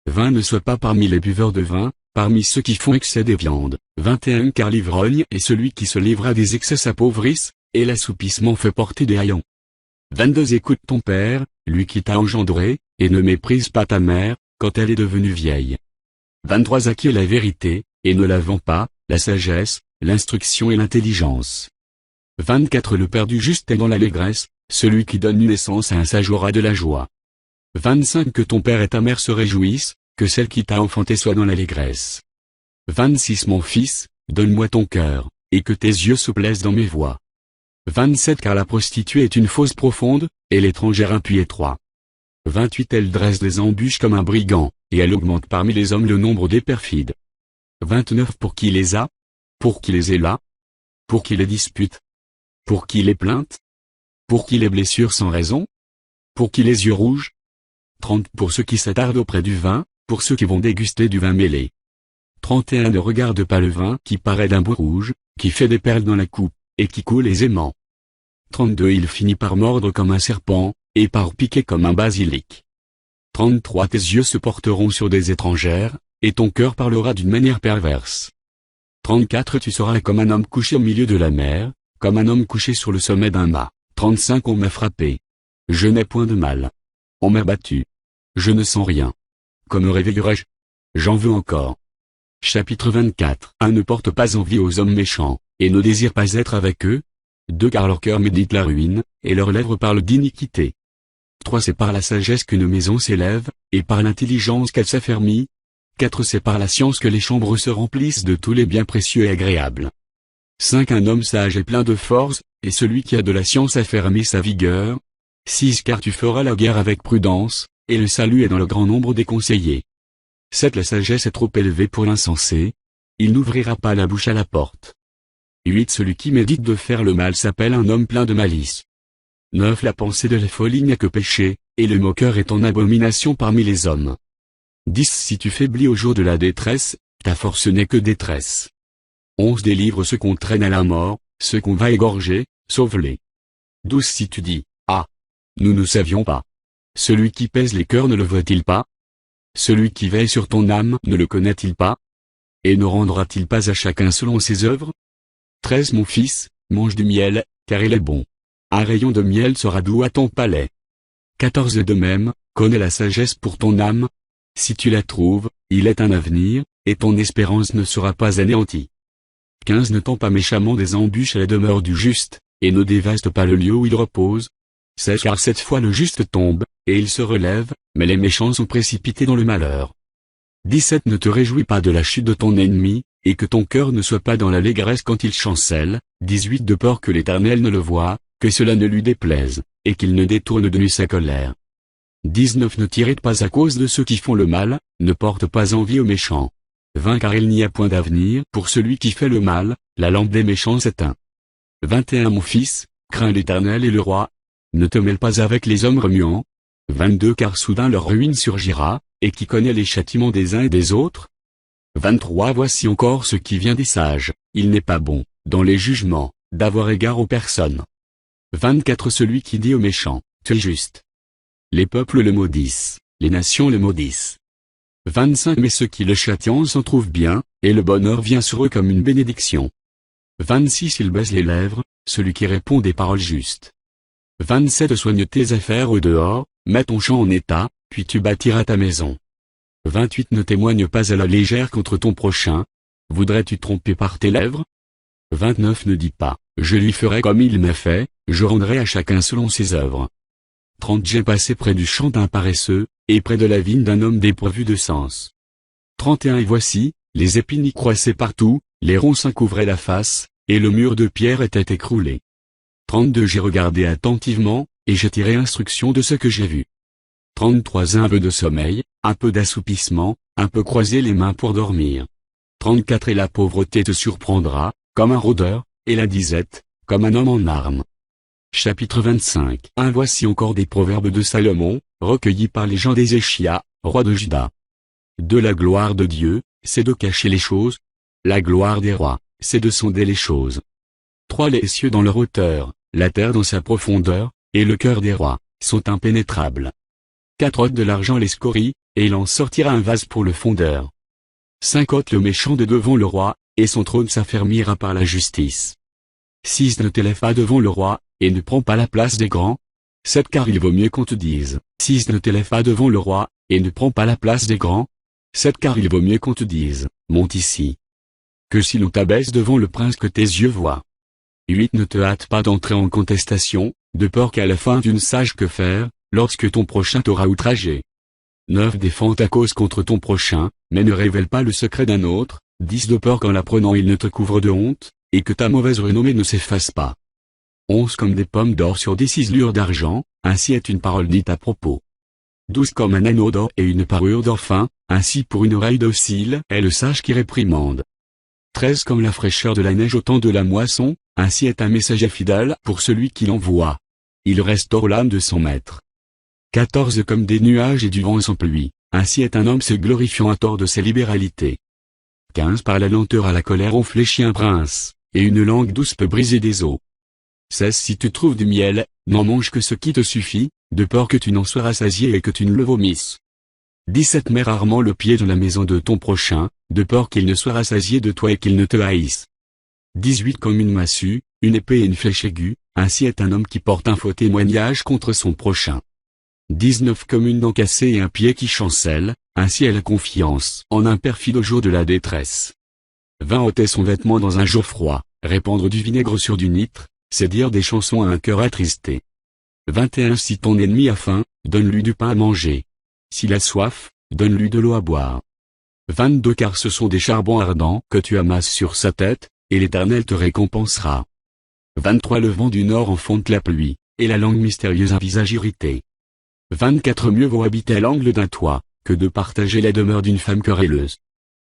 20 Ne sois pas parmi les buveurs de vin, parmi ceux qui font excès des viandes. 21 Car l'ivrogne est celui qui se livre à des excès s'appauvrisse, et l'assoupissement fait porter des haillons. 22 Écoute ton père, lui qui t'a engendré, et ne méprise pas ta mère, quand elle est devenue vieille. 23 Acquiers la vérité, et ne la vends pas, la sagesse, l'instruction et l'intelligence. 24 Le père du juste est dans l'allégresse, celui qui donne naissance à un sage aura de la joie. 25 Que ton père et ta mère se réjouissent, que celle qui t'a enfanté soit dans l'allégresse. 26 Mon fils, donne-moi ton cœur, et que tes yeux se plaisent dans mes voies. 27 Car la prostituée est une fosse profonde, et l'étrangère un puits étroit. 28 Elle dresse des embûches comme un brigand, et elle augmente parmi les hommes le nombre des perfides. 29 Pour qui les a? Pour qui les est là? Pour qui les dispute? Pour qui les plaintes? Pour qui les blessures sans raison? Pour qui les yeux rouges? 30 Pour ceux qui s'attardent auprès du vin, pour ceux qui vont déguster du vin mêlé. 31 Ne regarde pas le vin qui paraît d'un beau rouge, qui fait des perles dans la coupe, et qui coule aisément. 32 Il finit par mordre comme un serpent, et par piquer comme un basilic. 33 Tes yeux se porteront sur des étrangères, et ton cœur parlera d'une manière perverse. 34 Tu seras comme un homme couché au milieu de la mer, comme un homme couché sur le sommet d'un mât. 35 On m'a frappé. Je n'ai point de mal. On m'a battu. Je ne sens rien. Comme réveillerai-je? J'en veux encore. Chapitre 24 1 Ne porte pas envie aux hommes méchants, et ne désire pas être avec eux. 2 Car leur cœur médite la ruine, et leurs lèvres parlent d'iniquité. 3 C'est par la sagesse qu'une maison s'élève, et par l'intelligence qu'elle s'affermit. 4 C'est par la science que les chambres se remplissent de tous les biens précieux et agréables. 5 Un homme sage est plein de force, et celui qui a de la science affermit sa vigueur. 6 Car tu feras la guerre avec prudence, et le salut est dans le grand nombre des conseillers. 7 La sagesse est trop élevée pour l'insensé. Il n'ouvrira pas la bouche à la porte. 8 Celui qui médite de faire le mal s'appelle un homme plein de malice. 9 La pensée de la folie n'a que péché, et le moqueur est en abomination parmi les hommes. 10 Si tu faiblis au jour de la détresse, ta force n'est que détresse. 11 Délivre ceux qu'on traîne à la mort, ceux qu'on va égorger, sauve-les. 12 Si tu dis, ah! Nous ne savions pas. Celui qui pèse les cœurs ne le voit-il pas? Celui qui veille sur ton âme ne le connaît-il pas? Et ne rendra-t-il pas à chacun selon ses œuvres? 13 Mon fils, mange du miel, car il est bon. Un rayon de miel sera doux à ton palais. 14 De même, connais la sagesse pour ton âme. Si tu la trouves, il est un avenir, et ton espérance ne sera pas anéantie. 15 Ne tends pas méchamment des embûches à la demeure du juste, et ne dévaste pas le lieu où il repose. 16 Car cette fois le juste tombe, et il se relève, mais les méchants sont précipités dans le malheur. 17 Ne te réjouis pas de la chute de ton ennemi, et que ton cœur ne soit pas dans l'allégresse quand il chancelle. 18 De peur que l'Éternel ne le voie, que cela ne lui déplaise, et qu'il ne détourne de lui sa colère. 19 Ne t'irrite pas à cause de ceux qui font le mal, ne porte pas envie aux méchants. 20 Car il n'y a point d'avenir pour celui qui fait le mal, la lampe des méchants s'éteint. 21 Mon fils, crains l'Éternel et le roi. Ne te mêle pas avec les hommes remuants. 22 Car soudain leur ruine surgira, et qui connaît les châtiments des uns et des autres? 23 Voici encore ce qui vient des sages, il n'est pas bon, dans les jugements, d'avoir égard aux personnes. 24 Celui qui dit aux méchants, tu es juste. Les peuples le maudissent, les nations le maudissent. 25 Mais ceux qui le châtient s'en trouvent bien, et le bonheur vient sur eux comme une bénédiction. 26 Il baise les lèvres, celui qui répond des paroles justes. 27 Soigne tes affaires au dehors, mets ton champ en état, puis tu bâtiras ta maison. 28 Ne témoigne pas à la légère contre ton prochain. Voudrais-tu tromper par tes lèvres? 29 Ne dis pas, je lui ferai comme il m'a fait, je rendrai à chacun selon ses œuvres. 30 J'ai passé près du champ d'un paresseux, et près de la vigne d'un homme dépourvu de sens. 31 Et voici, les épines y croissaient partout, les ronces couvraient la face, et le mur de pierre était écroulé. 32 J'ai regardé attentivement, et j'ai tiré instruction de ce que j'ai vu. 33 Un peu de sommeil, un peu d'assoupissement, un peu croiser les mains pour dormir. 34 Et la pauvreté te surprendra, comme un rôdeur, et la disette, comme un homme en armes. Chapitre 25 Voici encore des proverbes de Salomon, recueillis par les gens d'Ézéchia, roi de Juda. De la gloire de Dieu, c'est de cacher les choses. La gloire des rois, c'est de sonder les choses. 3 Les cieux dans leur hauteur, la terre dans sa profondeur, et le cœur des rois, sont impénétrables. 4 ôte de l'argent les scories, et il en sortira un vase pour le fondeur. 5 ôte le méchant de devant le roi, et son trône s'affermira par la justice. 6 Ne t'élève pas devant le roi, et ne prends pas la place des grands. 7 Car il vaut mieux qu'on te dise, 6 Ne t'élève pas devant le roi, et ne prends pas la place des grands. 7 Car il vaut mieux qu'on te dise, monte ici, que si l'on t'abaisse devant le prince que tes yeux voient. 8 Ne te hâte pas d'entrer en contestation, de peur qu'à la fin tu ne saches que faire, lorsque ton prochain t'aura outragé. 9 Défends ta cause contre ton prochain, mais ne révèle pas le secret d'un autre. 10 De peur qu'en l'apprenant il ne te couvre de honte, et que ta mauvaise renommée ne s'efface pas. 11 Comme des pommes d'or sur des ciselures d'argent, ainsi est une parole dite à propos. 12 Comme un anneau d'or et une parure d'or fin, ainsi pour une oreille docile est le sage qui réprimande. 13 Comme la fraîcheur de la neige au temps de la moisson, ainsi est un messager fidèle pour celui qui l'envoie. Il restaure l'âme de son maître. 14 Comme des nuages et du vent sans pluie, ainsi est un homme se glorifiant à tort de ses libéralités. 15 Par la lenteur à la colère on fléchit un prince, et une langue douce peut briser des os. 16 Si tu trouves du miel, n'en mange que ce qui te suffit, de peur que tu n'en sois rassasié et que tu ne le vomisses. 17 Mets rarement le pied dans la maison de ton prochain, de peur qu'il ne soit rassasié de toi et qu'il ne te haïsse. 18 Comme une massue, une épée et une flèche aiguë, ainsi est un homme qui porte un faux témoignage contre son prochain. 19 Comme une dent cassée et un pied qui chancelle, ainsi est la confiance en un perfide au jour de la détresse. 20 ôter son vêtement dans un jour froid, répandre du vinaigre sur du nitre, c'est dire des chansons à un cœur attristé. 21 Si ton ennemi a faim, donne-lui du pain à manger. S'il a soif, donne-lui de l'eau à boire. 22 Car ce sont des charbons ardents que tu amasses sur sa tête, et l'Éternel te récompensera. 23 Le vent du nord enfonce la pluie, et la langue mystérieuse un visage irrité. 24 Mieux vaut habiter à l'angle d'un toit, que de partager la demeure d'une femme querelleuse.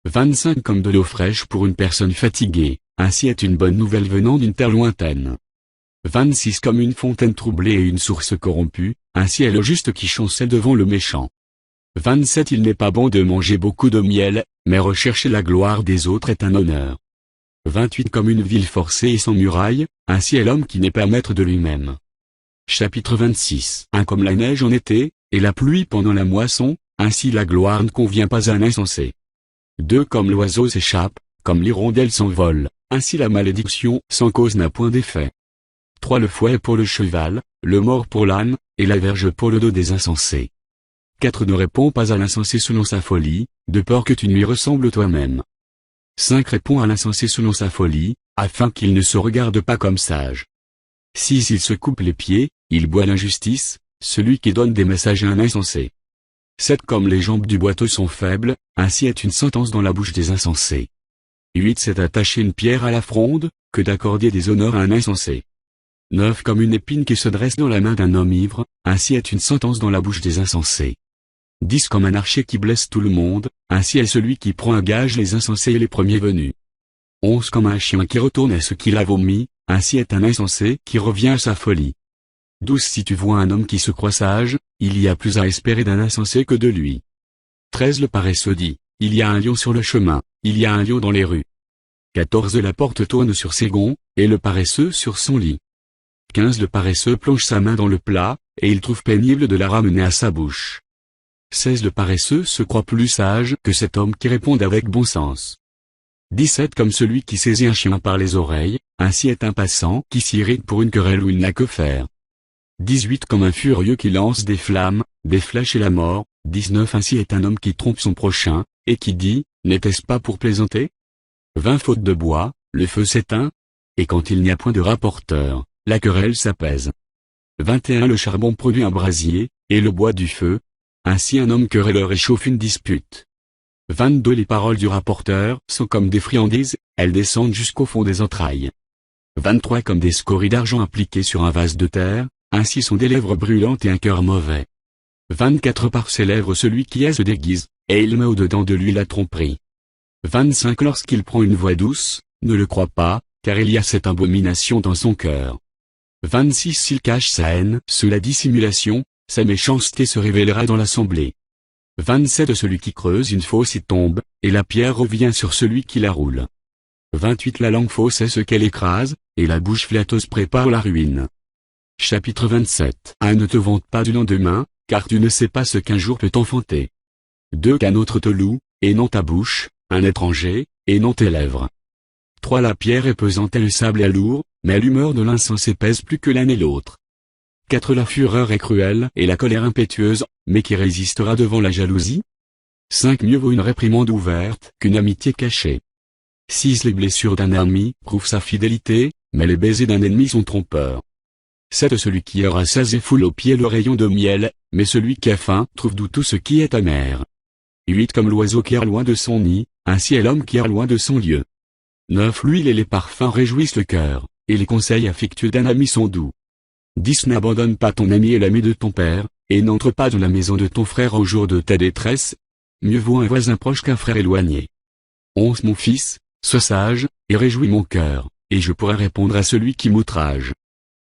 25 Comme de l'eau fraîche pour une personne fatiguée, ainsi est une bonne nouvelle venant d'une terre lointaine. 26 Comme une fontaine troublée et une source corrompue, ainsi est le juste qui chancelle devant le méchant. 27 Il n'est pas bon de manger beaucoup de miel, mais rechercher la gloire des autres est un honneur. 28 Comme une ville forcée et sans muraille, ainsi est l'homme qui n'est pas maître de lui-même. Chapitre 26 1 Comme la neige en été, et la pluie pendant la moisson, ainsi la gloire ne convient pas à un insensé. 2 Comme l'oiseau s'échappe, comme l'hirondelle s'envole, ainsi la malédiction sans cause n'a point d'effet. 3 Le fouet pour le cheval, le mors pour l'âne, et la verge pour le dos des insensés. 4 Ne réponds pas à l'insensé selon sa folie, de peur que tu ne lui ressembles toi-même. 5 Réponds à l'insensé selon sa folie, afin qu'il ne se regarde pas comme sage. 6 Il se coupe les pieds, il boit l'injustice, celui qui donne des messages à un insensé. 7 Comme les jambes du boiteux sont faibles, ainsi est une sentence dans la bouche des insensés. 8 C'est attacher une pierre à la fronde, que d'accorder des honneurs à un insensé. 9 Comme une épine qui se dresse dans la main d'un homme ivre, ainsi est une sentence dans la bouche des insensés. 10 Comme un archer qui blesse tout le monde, ainsi est celui qui prend à gage les insensés et les premiers venus. 11 Comme un chien qui retourne à ce qu'il a vomi, ainsi est un insensé qui revient à sa folie. 12 Si tu vois un homme qui se croit sage, il y a plus à espérer d'un insensé que de lui. 13 Le paresseux dit, il y a un lion sur le chemin, il y a un lion dans les rues. 14 La porte tourne sur ses gonds, et le paresseux sur son lit. 15 Le paresseux plonge sa main dans le plat, et il trouve pénible de la ramener à sa bouche. 16 Le paresseux se croit plus sage que cet homme qui répond avec bon sens. 17 Comme celui qui saisit un chien par les oreilles, ainsi est un passant qui s'irrite pour une querelle où il n'a que faire. 18 Comme un furieux qui lance des flammes, des flèches et la mort. 19 Ainsi est un homme qui trompe son prochain, et qui dit, n'était-ce pas pour plaisanter? 20 Faute de bois, le feu s'éteint, et quand il n'y a point de rapporteur, la querelle s'apaise. 21 Le charbon produit un brasier, et le bois du feu. Ainsi un homme querelleur réchauffe une dispute. 22 Les paroles du rapporteur sont comme des friandises, elles descendent jusqu'au fond des entrailles. 23 Comme des scories d'argent appliquées sur un vase de terre, ainsi sont des lèvres brûlantes et un cœur mauvais. 24 Par ses lèvres celui qui est se déguise, et il met au-dedans de lui la tromperie. 25 Lorsqu'il prend une voix douce, ne le crois pas, car il y a cette abomination dans son cœur. 26 S'il cache sa haine sous la dissimulation, sa méchanceté se révélera dans l'assemblée. 27 Celui qui creuse une fosse y tombe, et la pierre revient sur celui qui la roule. 28 La langue fausse est ce qu'elle écrase, et la bouche flatteuse prépare la ruine. Chapitre 27. 1. Ne te vante pas du lendemain, car tu ne sais pas ce qu'un jour peut t'enfanter. 2. Qu'un autre te loue, et non ta bouche, un étranger, et non tes lèvres. 3. La pierre est pesante et le sable est lourd, mais l'humeur de l'insensé pèse plus que l'un et l'autre. 4. La fureur est cruelle et la colère impétueuse, mais qui résistera devant la jalousie? 5. Mieux vaut une réprimande ouverte qu'une amitié cachée. 6. Les blessures d'un ami prouvent sa fidélité, mais les baisers d'un ennemi sont trompeurs. 7. Celui qui est rassasié foule aux pieds le rayon de miel, mais celui qui a faim trouve doux tout ce qui est amer. 8. Comme l'oiseau qui erre loin de son nid, ainsi est l'homme qui erre loin de son lieu. 9. L'huile et les parfums réjouissent le cœur, et les conseils affectueux d'un ami sont doux. 10. N'abandonne pas ton ami et l'ami de ton père, et n'entre pas dans la maison de ton frère au jour de ta détresse. Mieux vaut un voisin proche qu'un frère éloigné. 11. Mon fils, sois sage, et réjouis mon cœur, et je pourrai répondre à celui qui m'outrage.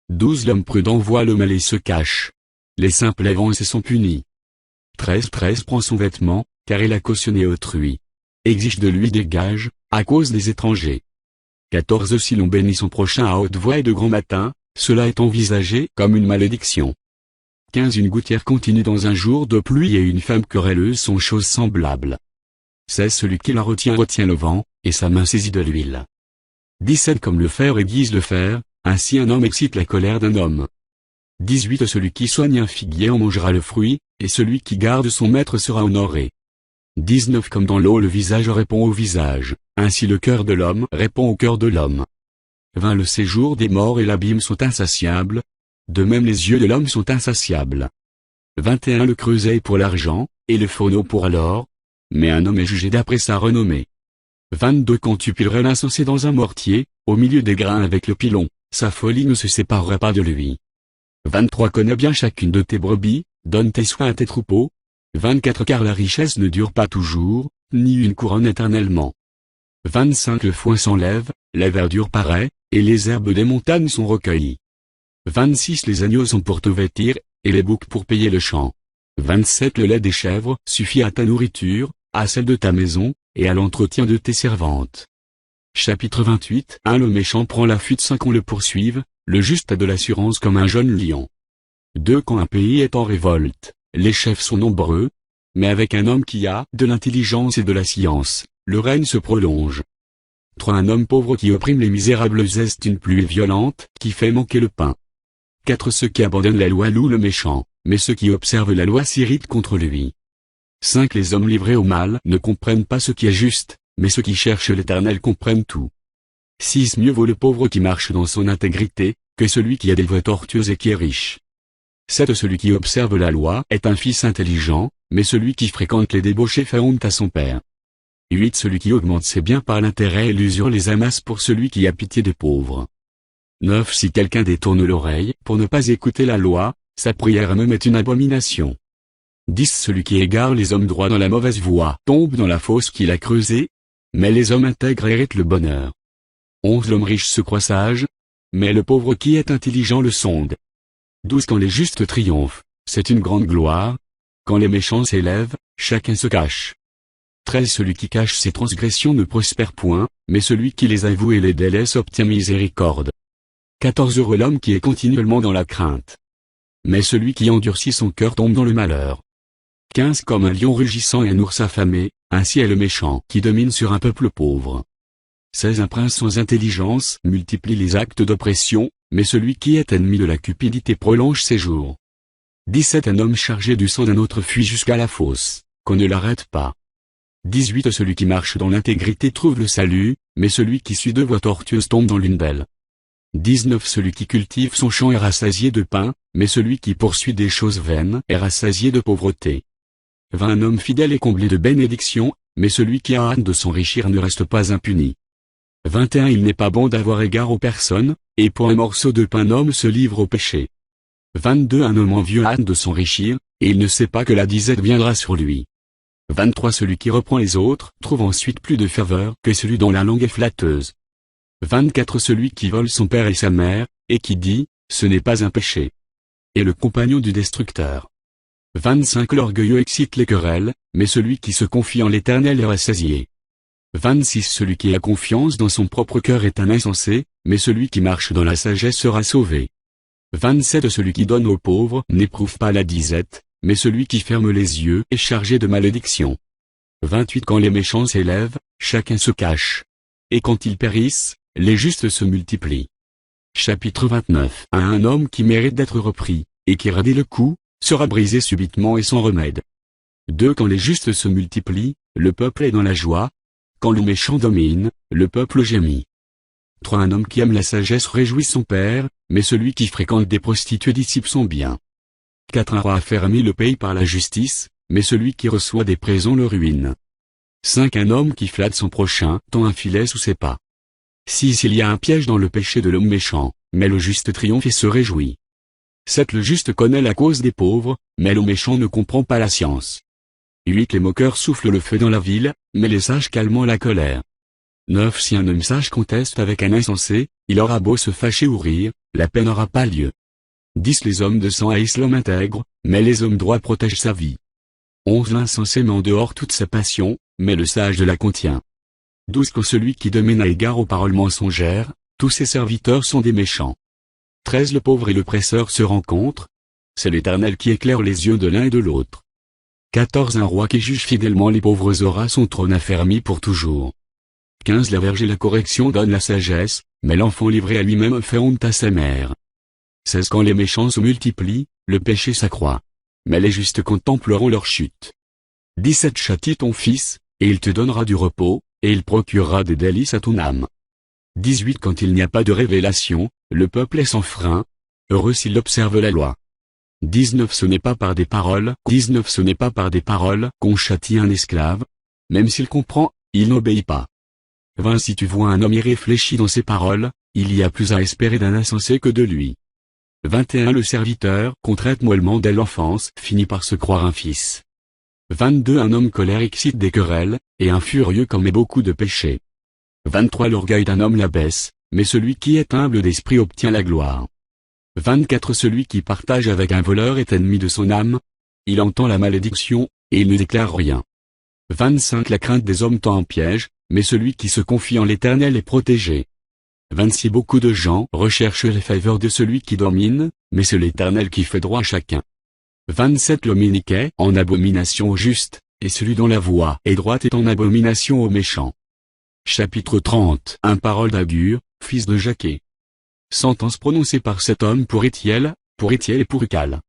12. L'homme prudent voit le mal et se cache. Les simples avancent et sont punis. 13. Prend son vêtement, car il a cautionné autrui. Exige de lui des gages, à cause des étrangers. 14. Si l'on bénit son prochain à haute voix et de grand matin, cela est envisagé comme une malédiction. 15. Une gouttière continue dans un jour de pluie et une femme querelleuse sont choses semblables. 16. Celui qui la retient le vent, et sa main saisit de l'huile. 17. Comme le fer aiguise le fer, ainsi un homme excite la colère d'un homme. 18. Celui qui soigne un figuier en mangera le fruit, et celui qui garde son maître sera honoré. 19. Comme dans l'eau le visage répond au visage, ainsi le cœur de l'homme répond au cœur de l'homme. 20. Le séjour des morts et l'abîme sont insatiables, de même les yeux de l'homme sont insatiables. 21. Le creuset est pour l'argent, et le fourneau pour l'or, mais un homme est jugé d'après sa renommée. 22. Quand tu pilerais l'insensé dans un mortier, au milieu des grains avec le pilon, sa folie ne se séparera pas de lui. 23. Connais bien chacune de tes brebis, donne tes soins à tes troupeaux. 24. Car la richesse ne dure pas toujours, ni une couronne éternellement. 25. Le foin s'enlève, la verdure paraît, et les herbes des montagnes sont recueillies. 26. Les agneaux sont pour te vêtir, et les boucs pour payer le champ. 27. Le lait des chèvres suffit à ta nourriture, à celle de ta maison, et à l'entretien de tes servantes. Chapitre 28. 1. Le méchant prend la fuite sans qu'on le poursuive, le juste a de l'assurance comme un jeune lion. 2. Quand un pays est en révolte, les chefs sont nombreux, mais avec un homme qui a de l'intelligence et de la science, le règne se prolonge. 3. Un homme pauvre qui opprime les misérables est une pluie violente, qui fait manquer le pain. 4. Ceux qui abandonnent la loi louent le méchant, mais ceux qui observent la loi s'irritent contre lui. 5. Les hommes livrés au mal ne comprennent pas ce qui est juste, mais ceux qui cherchent l'Éternel comprennent tout. 6. Mieux vaut le pauvre qui marche dans son intégrité, que celui qui a des voies tortueuses et qui est riche. 7. Celui qui observe la loi est un fils intelligent, mais celui qui fréquente les débauchés fait honte à son père. 8. Celui qui augmente ses biens par l'intérêt et l'usure les amasse pour celui qui a pitié des pauvres. 9. Si quelqu'un détourne l'oreille pour ne pas écouter la loi, sa prière même est une abomination. 10. Celui qui égare les hommes droits dans la mauvaise voie tombe dans la fosse qu'il a creusée, mais les hommes intègres héritent le bonheur. 11. L'homme riche se croit sage, mais le pauvre qui est intelligent le sonde. 12. Quand les justes triomphent, c'est une grande gloire. Quand les méchants s'élèvent, chacun se cache. 13. Celui qui cache ses transgressions ne prospère point, mais celui qui les avoue et les délaisse obtient miséricorde. 14. Heureux l'homme qui est continuellement dans la crainte, mais celui qui endurcit son cœur tombe dans le malheur. 15. Comme un lion rugissant et un ours affamé, ainsi est le méchant qui domine sur un peuple pauvre. 16. Un prince sans intelligence multiplie les actes d'oppression, mais celui qui est ennemi de la cupidité prolonge ses jours. 17. Un homme chargé du sang d'un autre fuit jusqu'à la fosse, qu'on ne l'arrête pas. 18. Celui qui marche dans l'intégrité trouve le salut, mais celui qui suit deux voies tortueuses tombe dans l'une d'elles. 19. Celui qui cultive son champ est rassasié de pain, mais celui qui poursuit des choses vaines est rassasié de pauvreté. 20. Un homme fidèle est comblé de bénédictions, mais celui qui a hâte de s'enrichir ne reste pas impuni. 21. Il n'est pas bon d'avoir égard aux personnes, et pour un morceau de pain l'homme se livre au péché. 22. Un homme envieux a hâte de s'enrichir, et il ne sait pas que la disette viendra sur lui. 23. Celui qui reprend les autres trouve ensuite plus de faveur que celui dont la langue est flatteuse. 24. Celui qui vole son père et sa mère, et qui dit, ce n'est pas un péché, est le compagnon du destructeur. 25. L'orgueilleux excite les querelles, mais celui qui se confie en l'Éternel est rassasié. 26 Celui qui a confiance dans son propre cœur est un insensé, mais celui qui marche dans la sagesse sera sauvé. 27 Celui qui donne aux pauvres n'éprouve pas la disette, mais celui qui ferme les yeux est chargé de malédiction. 28 Quand les méchants s'élèvent, chacun se cache. Et quand ils périssent, les justes se multiplient. Chapitre 29 Un homme qui mérite d'être repris, et qui radie le coup, sera brisé subitement et sans remède. 2 Quand les justes se multiplient, le peuple est dans la joie. Quand le méchant domine, le peuple gémit. 3 Un homme qui aime la sagesse réjouit son père, mais celui qui fréquente des prostituées dissipe son bien. 4 Un roi affermit le pays par la justice, mais celui qui reçoit des présents le ruine. 5 Un homme qui flatte son prochain tend un filet sous ses pas. 6 Il y a un piège dans le péché de l'homme méchant, mais le juste triomphe et se réjouit. 7 Le juste connaît la cause des pauvres, mais le méchant ne comprend pas la science. 8 Les moqueurs soufflent le feu dans la ville, mais les sages calment la colère. 9 Si un homme sage conteste avec un insensé, il aura beau se fâcher ou rire, la paix n'aura pas lieu. 10 Les hommes de sang haïssent l'homme intègre, mais les hommes droits protègent sa vie. 11 L'insensé met en dehors toute sa passion, mais le sage de la contient. 12 Quand celui qui domine a égard aux paroles mensongères, tous ses serviteurs sont des méchants. 13 Le pauvre et le presseur se rencontrent. C'est l'Éternel qui éclaire les yeux de l'un et de l'autre. 14 Un roi qui juge fidèlement les pauvres aura son trône affermi pour toujours. 15 La verge et la correction donnent la sagesse, mais l'enfant livré à lui-même fait honte à sa mère. 16 Quand les méchants se multiplient, le péché s'accroît. Mais les justes contempleront leur chute. 17 Châtie ton fils, et il te donnera du repos, et il procurera des délices à ton âme. 18 Quand il n'y a pas de révélation, le peuple est sans frein. Heureux s'il observe la loi. 19 Ce n'est pas par des paroles qu'on châtie un esclave. Même s'il comprend, il n'obéit pas. 20 Si tu vois un homme irréfléchi dans ses paroles, il y a plus à espérer d'un insensé que de lui. 21 Le serviteur qu'on traite mollement dès l'enfance finit par se croire un fils. 22 Un homme colère excite des querelles, et un furieux commet beaucoup de péchés. 23 L'orgueil d'un homme l'abaisse, mais celui qui est humble d'esprit obtient la gloire. 24 Celui qui partage avec un voleur est ennemi de son âme. Il entend la malédiction, et il ne déclare rien. 25 La crainte des hommes tend un piège, mais celui qui se confie en l'Éternel est protégé. 26 Beaucoup de gens recherchent les faveurs de celui qui domine, mais c'est l'Éternel qui fait droit à chacun. 27 L'homme inique est en abomination au juste, et celui dont la voie est droite est en abomination au méchant. Chapitre 30 Un parole d'Agur, fils de Jaquet. Sentence prononcée par cet homme pour Étiel et pour Ucal.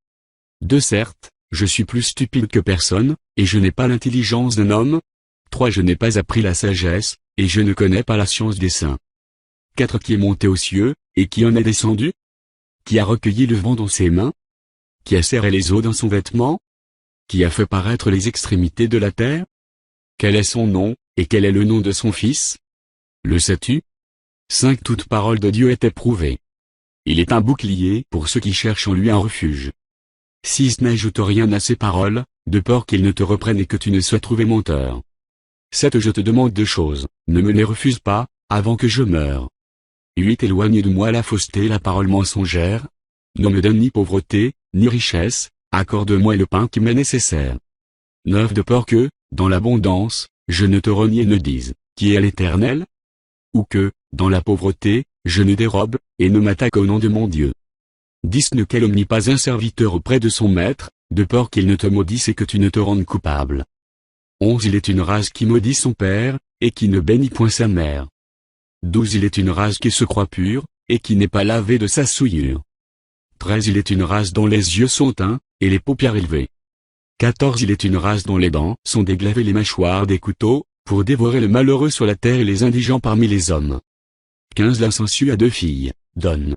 De certes, je suis plus stupide que personne, et je n'ai pas l'intelligence d'un homme. 3 Je n'ai pas appris la sagesse, et je ne connais pas la science des saints. 4 Qui est monté aux cieux, et qui en est descendu? Qui a recueilli le vent dans ses mains? Qui a serré les eaux dans son vêtement? Qui a fait paraître les extrémités de la terre? Quel est son nom, et quel est le nom de son fils? Le sais-tu? 5 Toute parole de Dieu est éprouvée. Il est un bouclier pour ceux qui cherchent en lui un refuge. 6 N'ajoute rien à ses paroles, de peur qu'il ne te reprenne et que tu ne sois trouvé menteur. 7 Je te demande 2 choses, ne me les refuse pas, avant que je meure. 8 Éloigne de moi la fausseté et la parole mensongère. Ne me donne ni pauvreté, ni richesse, accorde-moi le pain qui m'est nécessaire. 9 De peur que, dans l'abondance, je ne te renie et ne dise, qui est l'Éternel? Ou que, dans la pauvreté, je ne dérobe, et ne m'attaque au nom de mon Dieu. 10 Ne calomnie pas un serviteur auprès de son maître, de peur qu'il ne te maudisse et que tu ne te rendes coupable. 11 Il est une race qui maudit son père, et qui ne bénit point sa mère. 12 Il est une race qui se croit pure, et qui n'est pas lavée de sa souillure. 13 Il est une race dont les yeux sont teints, et les paupières élevées. 14 Il est une race dont les dents sont déglavées les mâchoires des couteaux, pour dévorer le malheureux sur la terre et les indigents parmi les hommes. 15 L'insensu a 2 filles, donne.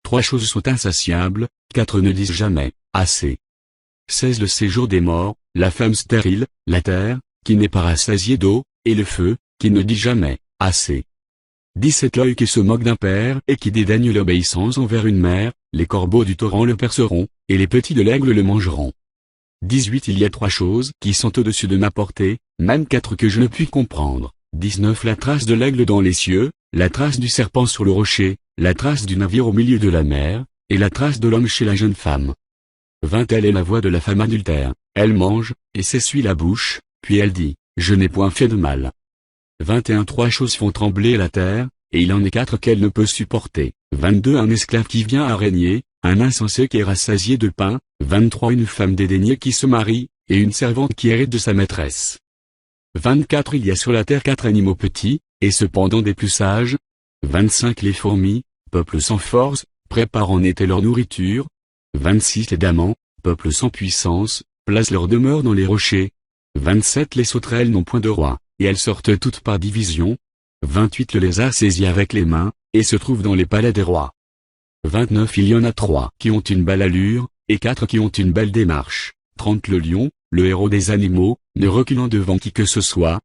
3 choses sont insatiables, 4 ne disent jamais, assez. 16 Le séjour des morts, la femme stérile, la terre, qui n'est pas rassasiée d'eau, et le feu, qui ne dit jamais, assez. 17 L'œil qui se moque d'un père et qui dédaigne l'obéissance envers une mère, les corbeaux du torrent le perceront, et les petits de l'aigle le mangeront. 18 Il y a 3 choses qui sont au-dessus de ma portée, même 4 que je ne puis comprendre. 19 La trace de l'aigle dans les cieux, la trace du serpent sur le rocher, la trace du navire au milieu de la mer, et la trace de l'homme chez la jeune femme. 20 Elle est la voix de la femme adultère, elle mange, et s'essuie la bouche, puis elle dit, je n'ai point fait de mal. 21 Trois choses font trembler la terre, et il en est 4 qu'elle ne peut supporter. 22 Un esclave qui vient à régner, un insensé qui est rassasié de pain. 23 Une femme dédaignée qui se marie, et une servante qui hérite de sa maîtresse. 24 Il y a sur la terre 4 animaux petits, et cependant des plus sages. 25 Les fourmis, peuple sans force, préparent en été leur nourriture. 26 Les damans, peuple sans puissance, placent leur demeure dans les rochers. 27 Les sauterelles n'ont point de roi, et elles sortent toutes par division. 28 Le lézard saisit avec les mains, et se trouve dans les palais des rois. 29 Il y en a 3 qui ont une belle allure, et 4 qui ont une belle démarche. 30 Le lion, le héros des animaux, ne reculant devant qui que ce soit.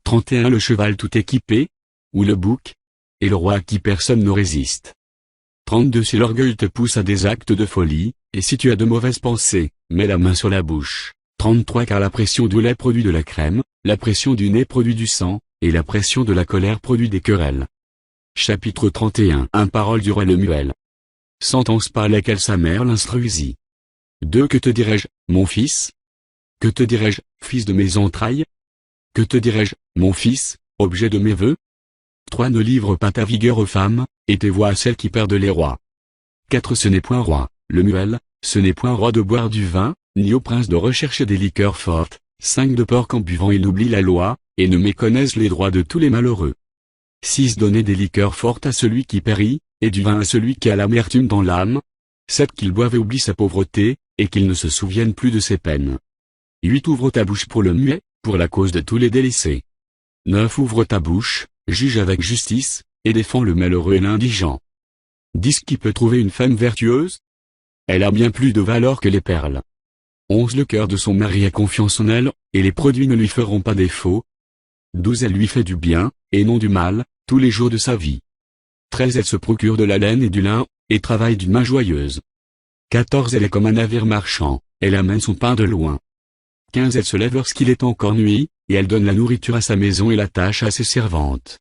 31 Le cheval tout équipé, ou le bouc, et le roi à qui personne ne résiste. 32 Si l'orgueil te pousse à des actes de folie, et si tu as de mauvaises pensées, mets la main sur la bouche. 33 Car la pression du lait produit de la crème, la pression du nez produit du sang, et la pression de la colère produit des querelles. Chapitre 31 Parole du roi Lemuel. Sentence par laquelle sa mère l'instruisit. 2 Que te dirai-je, mon fils? Que te dirai-je, fils de mes entrailles? Que te dirai-je, mon fils, objet de mes vœux? 3 Ne livre pas ta vigueur aux femmes, et tes voix à celles qui perdent les rois. 4 Ce n'est point roi, Lemuel, ce n'est point roi de boire du vin, ni au prince de rechercher des liqueurs fortes. 5 De peur qu'en buvant il oublie la loi, et ne méconnaisse les droits de tous les malheureux. 6 Donner des liqueurs fortes à celui qui périt, et du vin à celui qui a l'amertume dans l'âme. 7 Qu'il boive et oublie sa pauvreté, et qu'il ne se souvienne plus de ses peines. 8 Ouvre ta bouche pour le muet, pour la cause de tous les délaissés. 9 Ouvre ta bouche, juge avec justice, et défends le malheureux et l'indigent. 10 Qui peut trouver une femme vertueuse? Elle a bien plus de valeur que les perles. 11 Le cœur de son mari a confiance en elle, et les produits ne lui feront pas défaut. 12 Elle lui fait du bien, et non du mal, tous les jours de sa vie. 13 Elle se procure de la laine et du lin, et travaille d'une main joyeuse. 14 Elle est comme un navire marchand, elle amène son pain de loin. 15 Elle se lève lorsqu'il est encore nuit, et elle donne la nourriture à sa maison et la tâche à ses servantes.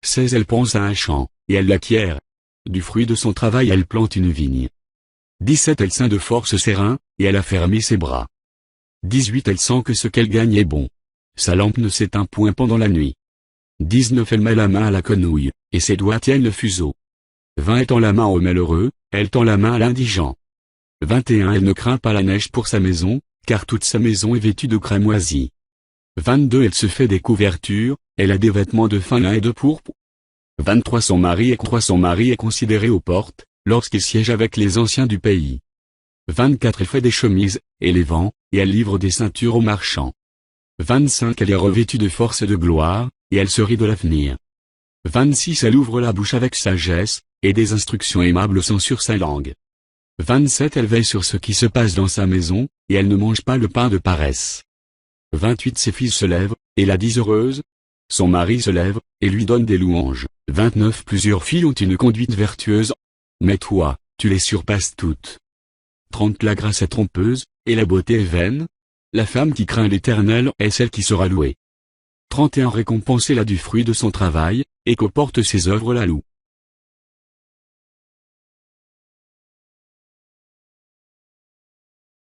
16 Elle pense à un champ, et elle l'acquiert. Du fruit de son travail elle plante une vigne. 17 Elle ceint de force ses reins, et elle affermit ses bras. 18 Elle sent que ce qu'elle gagne est bon. Sa lampe ne s'éteint point pendant la nuit. 19 Elle met la main à la quenouille, et ses doigts tiennent le fuseau. 20 Elle tend la main au malheureux, elle tend la main à l'indigent. 21 Elle ne craint pas la neige pour sa maison, car toute sa maison est vêtue de cramoisi. 22 Elle se fait des couvertures, elle a des vêtements de fin lin et de pourpre. 23 Son mari est considéré aux portes, lorsqu'il siège avec les anciens du pays. 24 Elle fait des chemises, et les vend, et elle livre des ceintures aux marchands. 25 Elle est revêtue de force et de gloire, et elle se rit de l'avenir. 26 Elle ouvre la bouche avec sagesse, et des instructions aimables sont sur sa langue. 27 Elle veille sur ce qui se passe dans sa maison, et elle ne mange pas le pain de paresse. 28 Ses filles se lèvent, et la disent heureuse. Son mari se lève, et lui donne des louanges. 29 Plusieurs filles ont une conduite vertueuse. Mais toi, tu les surpasses toutes. 30 La grâce est trompeuse, et la beauté est vaine. La femme qui craint l'Éternel est celle qui sera louée. 31 Récompenser la du fruit de son travail, et qu'aux portes ses œuvres la loue.